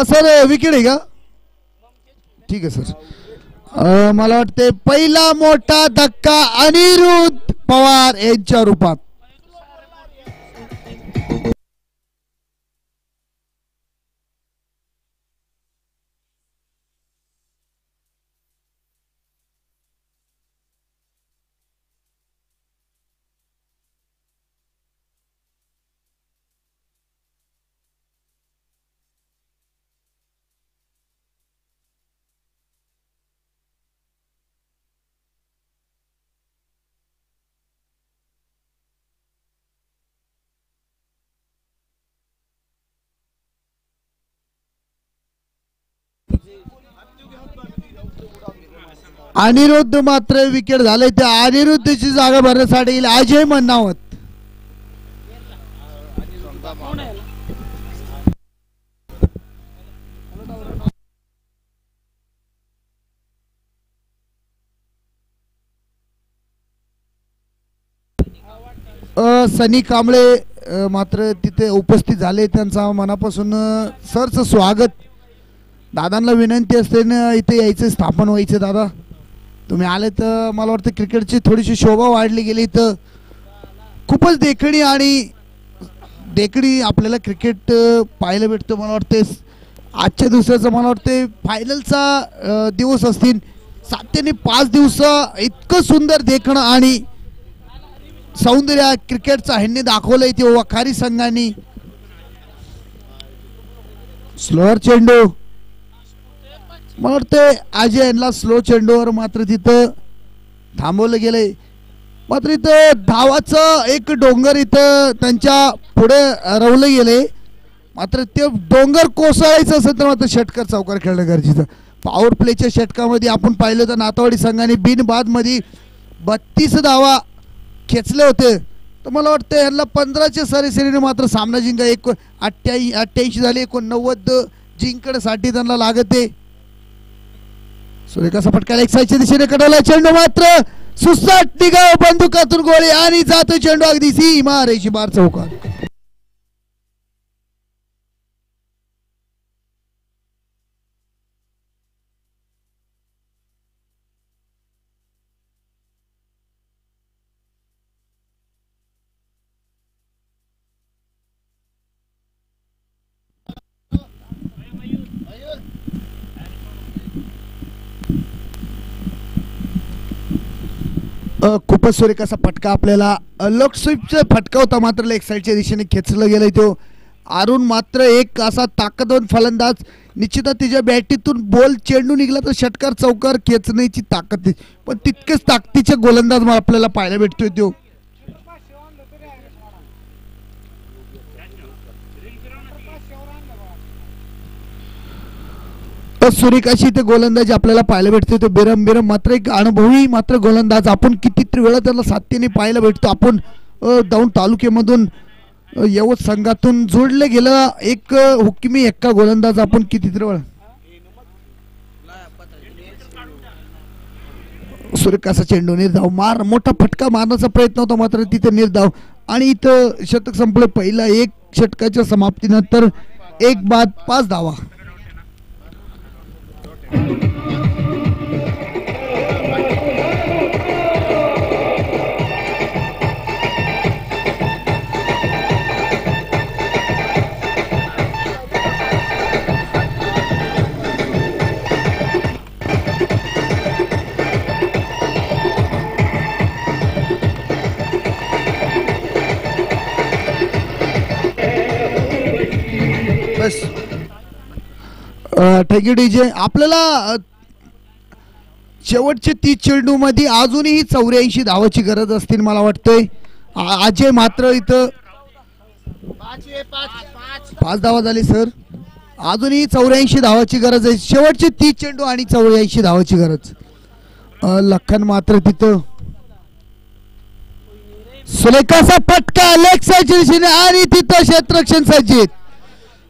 सर विकेट आहे का? ठीक आहे सर. मला वाटते पहिला मोठा धक्का अनिरुद्ध पवार यांच्या रूपात. अनिरुद्ध मात्र विकेट झाले. त्या अनिरुद्धची जागा भरण्यासाठी अजय मन्नावत. सनी कांबळे मात्र तिथे उपस्थित झाले. त्यांचा मनापासून सरचं स्वागत. दादांना विनंती असते ना इथे यायचं स्थापन व्हायचं. दादा तुम्ही आले तर मला वाटतं क्रिकेटची थोडीशी शोभा वाढली गेली. तर खूपच देखणी आपल्याला क्रिकेट पाहायला भेटतं. मला वाटते आजच्या दिवसाचं मला वाटते फायनलचा दिवस असतील. 7 ते 5 दिवस इतकं सुंदर देखणं आणि सौंदर्य क्रिकेटचा ह्यांनी दाखवलंय ते वखारी संघाने. स्लोअर चेंडू मला वाटतं अजय यांना स्लो चेंडूवर मात्र तिथं थांबवलं गेलंय. मात्र इथं धावाचं एक डोंगर इथं त्यांच्या पुढे रवलं गेले. मात्र ते डोंगर कोसळायचं असेल तर मात्र षटकार चौकार खेळणं गरजेचं. पॉवर प्लेच्या षटकामध्ये आपण पाहिलं तर नातावाडी संघाने बिनबाद मध्ये 32 धावा खेचले होते. तर मला वाटतं यांना 15च्या सरासरीने मात्र सामना जिंका 88 झाले. 89 जिंकण्यासाठी त्यांना लागते. सूर्यकाचा फटका लेग साईडच्या दिशेने कडवला. चेंडू मात्र सुसाट निघाव बंदुकातून गोळी आणि जातो चेंडू अगदी सीमा रेषी बार चौकात. खूपच सूर्यकाचा फटका आपल्याला लोकस्वीपचा फटका होता. मात्र लेग साईडच्या दिशेने खेचलं गेलं. तो अरुण मात्र एक असा ताकदवान फलंदाज. निश्चितच तिच्या बॅटीतून बॉल चेंडू निघला तर षटकार चौकार खेचण्याची ताकद. पण तितकेच ताकदीचे गोलंदाज आपल्याला पाहायला भेटतोय. तो सूर्यकाशी ते गोलंदाजी आपल्याला पाहायला भेटते. तो बिरम मात्र एक अनुभवी मात्र गोलंदाज. आपण किती वेळा त्याला साथीने पाहायला भेटतो. आपण दौंड तालुक्यामधून यवत संघातून जोडले गेलं एक हुकमी एक्का गोलंदाज आपण कितीतरी वेळा. सूर्यकाचा चेंडू निर्धाव मार मोठा फटका मारण्याचा प्रयत्न होता. मात्र तिथे निर्धाव आणि इथं शतक संपलं. पहिला एक षटकाच्या समाप्तीनंतर 1 बाद 5 धावा. Thank you DJ. आपल्याला शेवटचे 30 चेंडू मध्ये अजूनही 84 धावाची गरज असतील मला वाटतंय. अजय मात्र इथं 5 धावा झाली सर. अजूनही 84 धावाची गरज आहे. शेवटचे 30 चेंडू आणि 84 धावाची गरज. लखन मात्र तिथं सुलेखाचा फटका लेग साईड आणि तिथं क्षेत्ररक्षण सज्जित.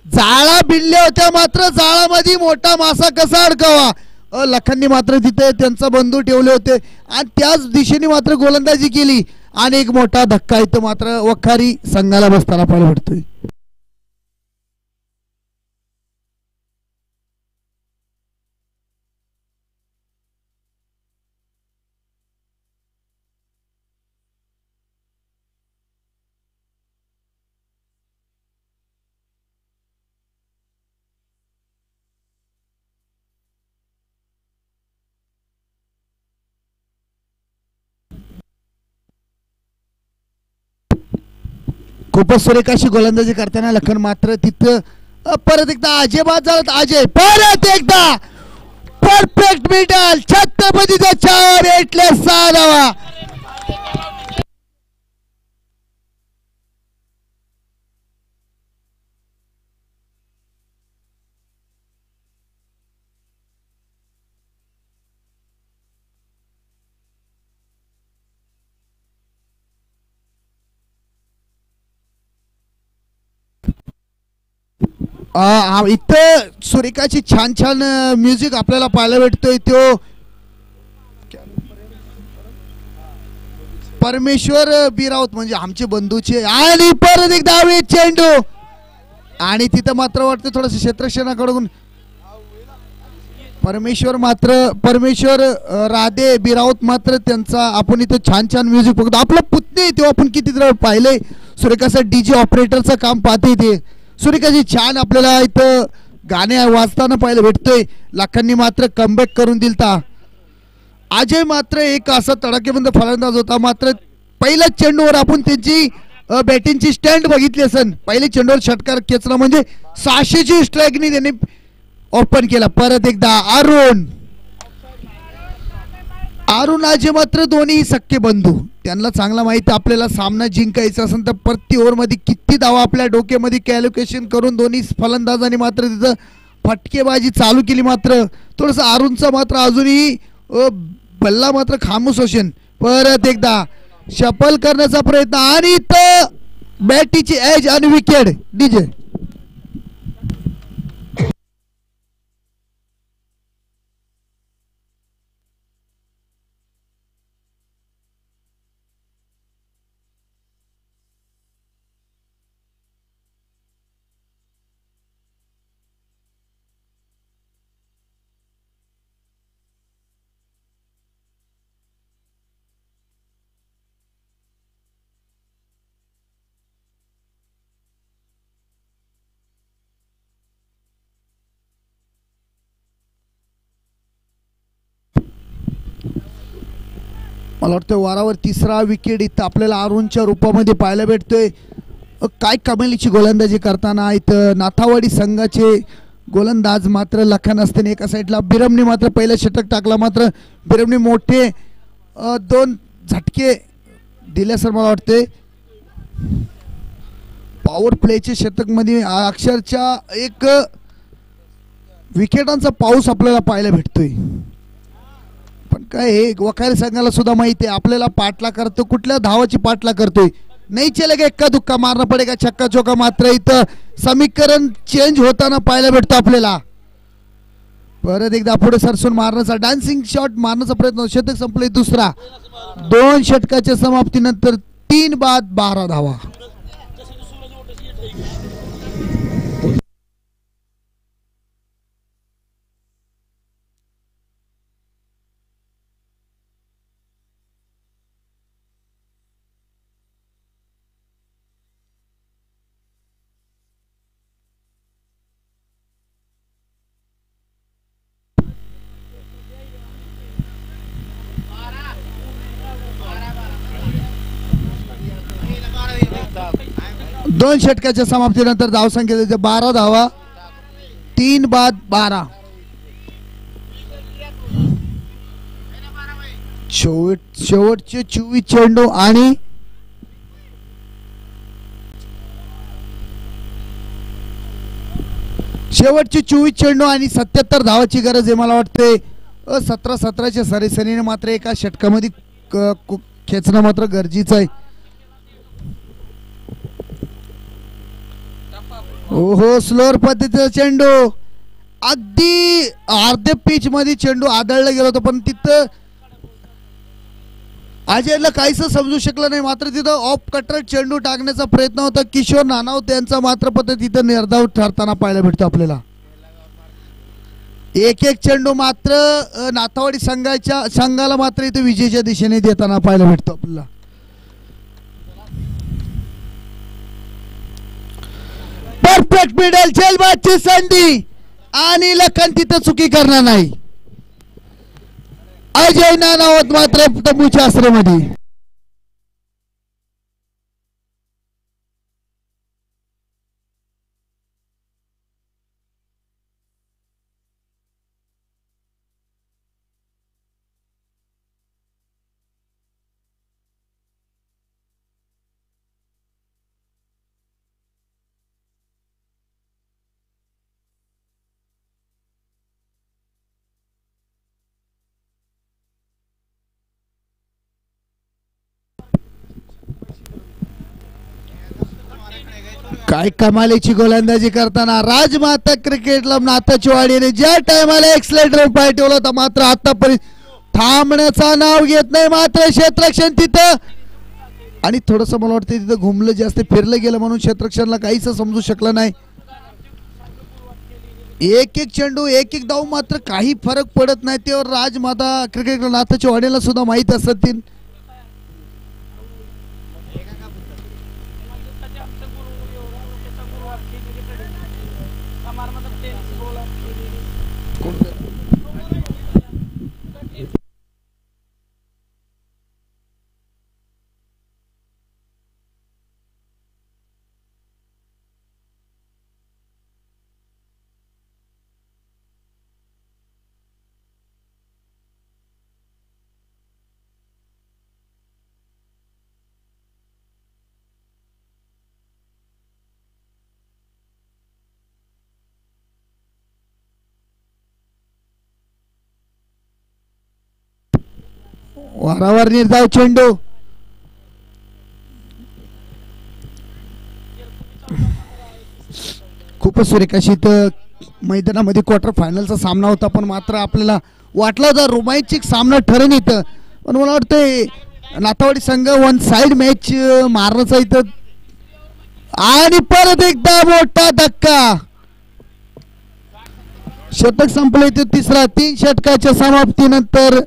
जाळा भिडल्या होत्या मात्र जाळामध्ये मोठा मासा कसा अडकावा. लखननी मात्र तिथे त्यांचा बंधू ठेवले होते आणि त्याच दिशेने मात्र गोलंदाजी केली आणि एक मोठा धक्का इथं मात्र वखारी संघाला बसताना पाहायला भेटतोय. खूपच सुरेख अशी गोलंदाजी करताना लखन मात्र तिथं परत एकदा अजय बाद झाला. अजय परत एकदा परफेक्ट मिडल छत्रपतीचा 4-6 धावा. इथं सुरेखाची छान छान म्युझिक आपल्याला पाहायला भेटतोय. तो परमेश्वर बिरावत म्हणजे आमचे बंधूचे आणि परत एक डावे चेंडू आणि तिथं मात्र वाटतं थोडस क्षेत्ररक्षणाकडून परमेश्वर राधे बिरावत मात्र त्यांचा आपण इथं छान छान म्युझिक बघतो. आपला पुतणे तो आपण किती पाहिले सुरेखाचं डीजे ऑपरेटरचं काम पाहते ते सुरेखाची छान आपल्याला इथं गाणे वाजताना पाहायला भेटतोय. लखननी मात्र कमबॅक करून दिलता. अजय मात्र एक असा तडाखेबंद फलंदाज होता. मात्र पहिल्या चेंडूवर आपण त्यांची बॅटिंगची स्टँड बघितली असेल. पहिल्या चेंडूवर षटकार खेचला म्हणजे 600ची स्ट्राईकनी त्यांनी ओपन केला. परत एकदा अरुण अजय मात्र दोन्ही सख्खे बंधू. त्यांना चांगला माहिती आपल्याला सामना जिंकायचा असेल तर प्रति ओव्हरमध्ये किती धावा आपल्या डोक्यामध्ये कॅल्क्युलेशन करून दोन्ही फलंदाजांनी मात्र तिथं फटकेबाजी चालू केली. मात्र थोडंसं अरुणचा मात्र अजूनही बल्ला मात्र खामोश होशन. परत एकदा शफल करण्याचा प्रयत्न आणि इथं बॅटीची एज आणि विकेट. डीजे मला वाटतं वारावर 3रा विकेट इथं आपल्याला अरुणच्या रूपामध्ये पाहायला भेटतोय. काय कमालीची गोलंदाजी करताना इथं नाथावाडी संघाचे गोलंदाज मात्र लखन असताना एका साईडला बिरमने मात्र पहिलं षटक टाकला. मात्र बिरमने मोठे 2 झटके दिले सर मला वाटते. पॉवर प्लेचे षटक मध्ये अक्षरशः एक विकेटांचा पाऊस आपल्याला पाहायला भेटतोय. पण काय हे वखारी संघाला सुद्धा माहिती आहे आपल्याला पाठला करतो कुठल्या धावाची पाठला करतोय. नाही चलेगा एक्का दुक्का मारना पडेगा छक्का चौका. मात्र इथं समीकरण चेंज होताना पाहायला भेटतो आपल्याला. परत एकदा पुढे सरसून मारण्याचा डान्सिंग शॉट मारण्याचा प्रयत्न. षटक संपले दुसरा. 2 षटकाच्या समाप्तीनंतर 3 बाद 12 धावा. दोन षटकाच्या समाप्तीनंतर धावसंख्या 12 धावा 3-12. शेवटचे 24 चेंडू आणि शेवटचे 24 चेंडू आणि 77 धावाची गरज आहे. मला वाटते 17-17च्या सरीसरीने मात्र एका षटकामध्ये खेचणं मात्र गरजेचं आहे. हो स्लोअर पद्धतीचा चेंडू अगदी अर्ध्या पिच मध्ये चेंडू आदळला गेला होता, पण तिथं अजयला काहीच समजू शकलं नाही. मात्र तिथं ऑफ कटर चेंडू टाकण्याचा प्रयत्न होता. किशोर नानावत यांचा मात्र पद्धत तिथं निर्धाव ठरताना पाहायला भेटतो आपल्याला. एक चेंडू मात्र नाथावाडी संघाला मात्र इथे विजयाच्या दिशेने देताना पाहायला भेटतो आपल्याला. परफेक्ट मिडल झेलबादची संधी आणि लखन तिथं चुकी करणार नाही. अजय नानावत मात्र तंबूच्या आश्रयमध्ये. काय कमालीची गोलंदाजी करताना राजमाता क्रिकेट क्लब नाथाचीवाडीने ज्या टायमाला एक्सलेटर पाय ठेवला होता, मात्र आतापर्यंत थांबण्याचा नाव घेत नाही. मात्र क्षेत्ररक्षण तिथं आणि थोडस मला वाटतं तिथं घुमलं, जास्त फिरलं गेलं म्हणून क्षेत्ररक्षणला काहीच समजू शकलं नाही. एक चेंडू एक धाव मात्र काही फरक पडत नाही. त्यावर राजमाता क्रिकेट क्लब नाथाचीवाडीला सुद्धा माहित असत. वारावर निर्धाव चेंडू खूपच सुरेख अशी मैदानामध्ये क्वार्टर फायनलचा सामना होता, पण मात्र आपल्याला वाटलं होता रोमांचिक सामना ठरेल इथं, पण मला वाटतंय नाथावाडी संघ वन साइड मॅच मारण्याचा इथं. आणि परत एकदा मोठा धक्का. शतक संपले ते तिसरा. 3 षटकाच्या समाप्तीनंतर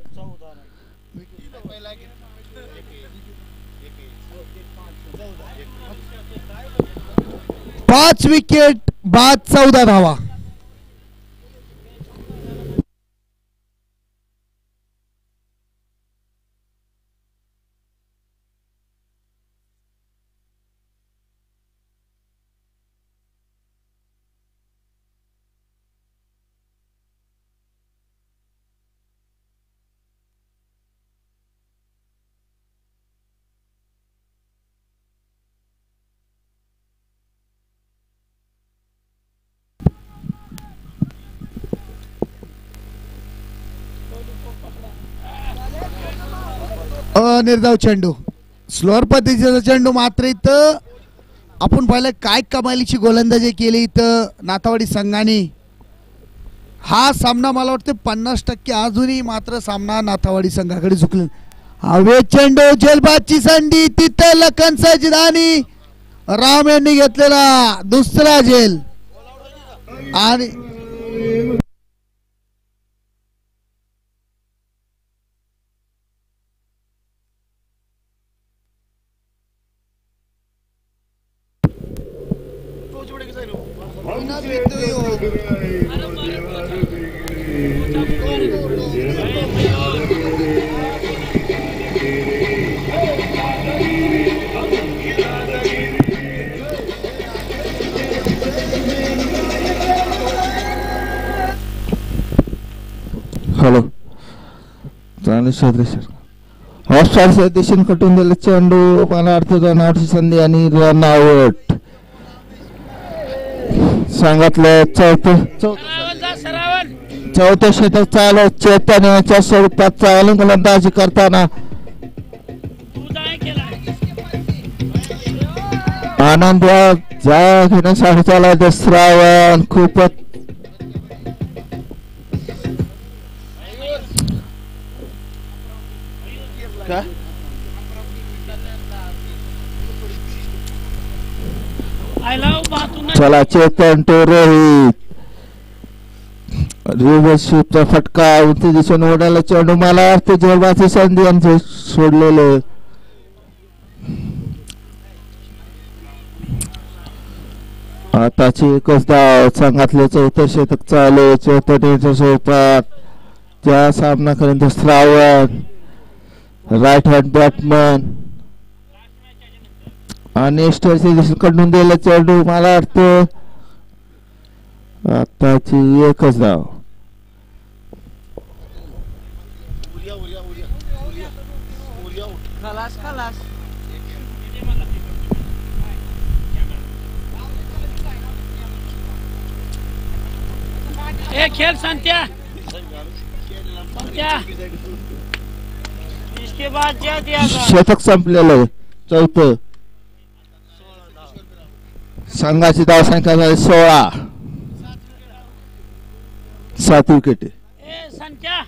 5 विकेट बाद 14 धावा. निर्धाव चेंडू स्लोअर पद्धतीचा चेंडू. मात्र इथं आपण पाहिलं काय कमालीची गोलंदाजी केली इथं नाथावाडी संघाने. हा सामना मला वाटतं 50% अजूनही मात्र सामना नाथावाडी संघाकडे झुकले. हवे चेंडू झेलबादची संधी. तिथं लखन सजदानी राम यांनी घेतलेला दुसरा झेल आणि हॅलो चालेल क्षेत्रक्षण ऑफसाईडच्या दिशेने कटून दिले चेंडू मला अर्थ रनआउटची संधी आणि रनआउट सांगितलं चौथं षटक चालू चैतन्याच्या स्वरूपात चालू गोलंदाजी करताना आनंद जा घेण्यासाठी चालू श्रावण खूपच चला चेतन तो रोहित रिव्हर्सशिपचा फटका उंची दिशेने ओढायला चेंडू मला अर्थ जोरबाची संधी यांचे सोडलेले आताची एकच धाव संघातले चौथं शतक चालू चौथ्या स्वरूपात त्या सामना करेन श्रावण राईट हँड बॅटमन आणि स्टरच्या दिशेने कडून दिला चेंडू मला अर्थ आताची एकच धाव खेल संत्या इसके बाद क्या दिया शतक संपलेलं आहे चौथं संघाची धावसंख्या झाली 16 7 विकेट संत्या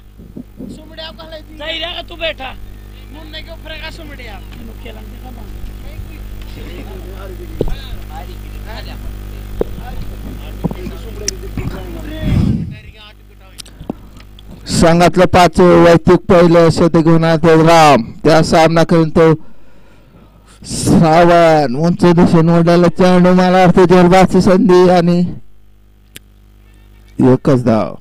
सुमड्या का तू बैठा मुन्ने के ऊपर का सुमड्या संघातलं 5 वैयक्तिक पहिलं शतक घेऊन राम त्या सामना करून तो श्रावण उंच दिशेने ओढायला चेंडू मला अर्थ जोरबाची संधी आणि एकच धाव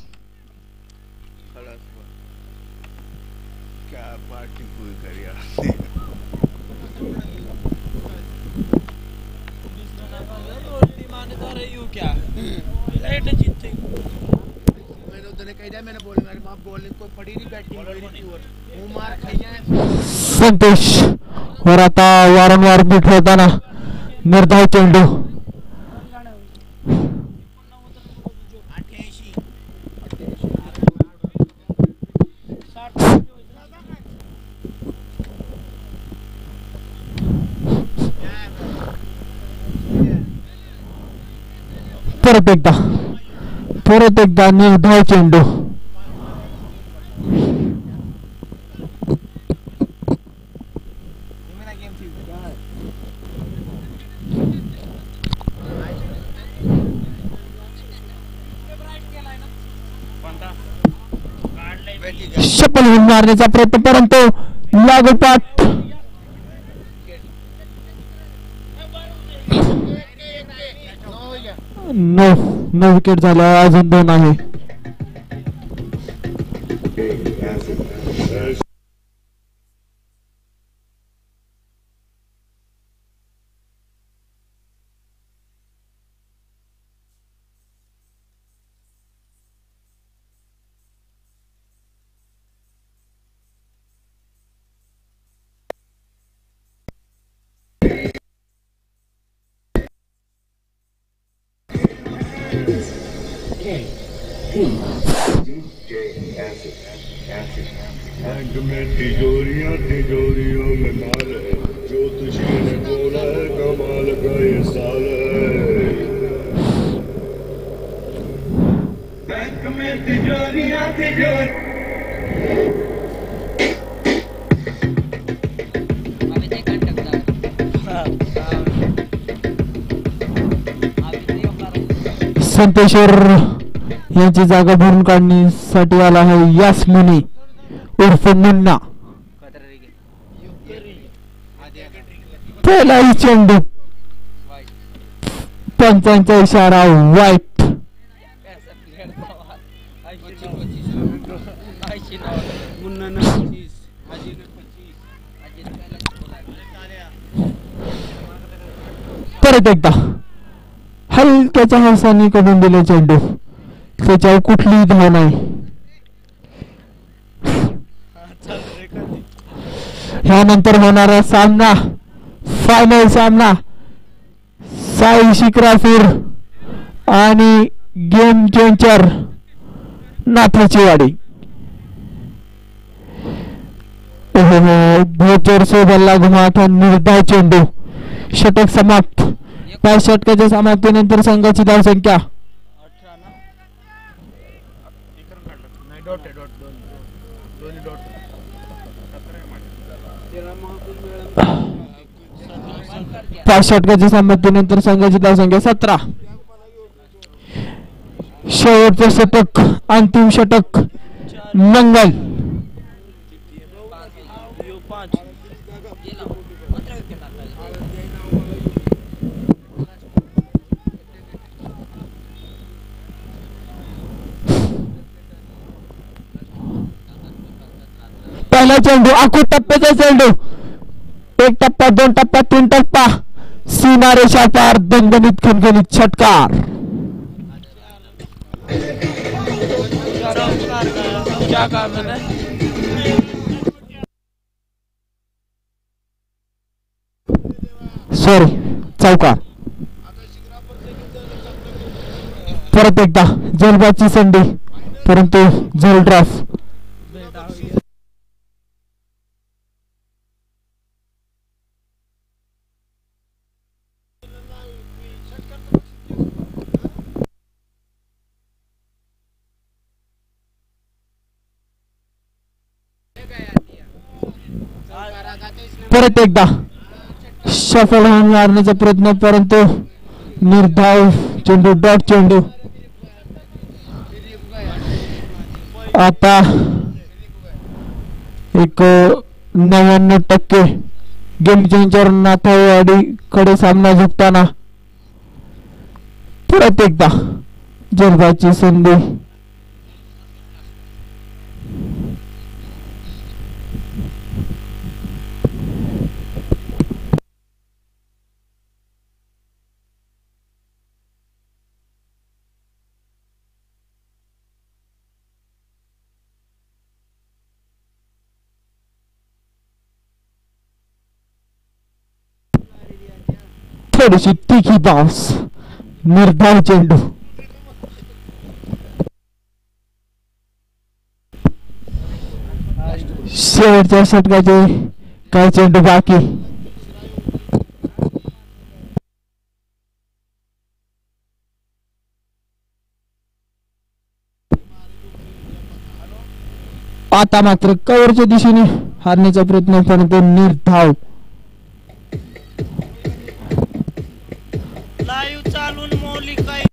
संतोष वर आता वारंवार बीट होताना निर्धाव चेंडू परत एकदा निर्धाव चेंडू शपल मारण्याचा प्रयत्न परंतु लागोपाठ नो विकेट झाला अजून 2 आहे तिजोरियों में माल है जो तुझे ने बोला है कमाल का ये साल है बैंक में तिजोरियां संतेश्वर यांची जागा भरून काढण्यासाठी आला आहे यास्मिनी उर्फ मुन्ना पहिलाही चेंडू पंचांचा इशारा वाईट परत एकदा हलक्याच्या हसानी कडून दिले चेंडू त्याच्यावर कुठलीही धाव नाही ह्यानंतर होणारा सामना फायनल सामना साई शिक्रापूर आणि गेम चेंजर नाथाची वाडी. बहुत जोर से बल्ला घुमा था निर्धाव चेंडू. षटक समाप्त. 5 षटकाच्या समाप्तीनंतर संघाची धावसंख्या 18 ना इकडून काढलं नाही डॉट आहे डॉट दोन्ही डॉट 5 षटकाच्या समाप्तीनंतर संघाची धावसंख्या 17. शेवटचं षटक अंतिम षटक मंगल. 5 पहिला चेंडू आखू टप्प्याचा चेंडू. 1 टप्पा 2 टप्पा 3 टप्पा सीमारेषा पार दणदणीत खणखणीत षटकार. क्या कारण है सॉरी चौकार. परत एकदा जलबाची संधी परंतु झल ड्रॉप. परत एकदा सफल होऊन मारण्याचा प्रयत्न परंतु निर्धाव चेंडू डॉट चेंडू. आता एक 99% गेम चेंजर नाथावाडी कडे सामना झुकताना परत एकदा जलबाची संधी. थोडीशी तिखी बाउन्स निर्धाव चेंडू. शेवटच्या षटकाचे काही चेंडू बाकी. आता मात्र कव्हरच्या दिशेने हारण्याचा प्रयत्न परंतु निर्धाव. लाईव्ह चालून मौलिक काय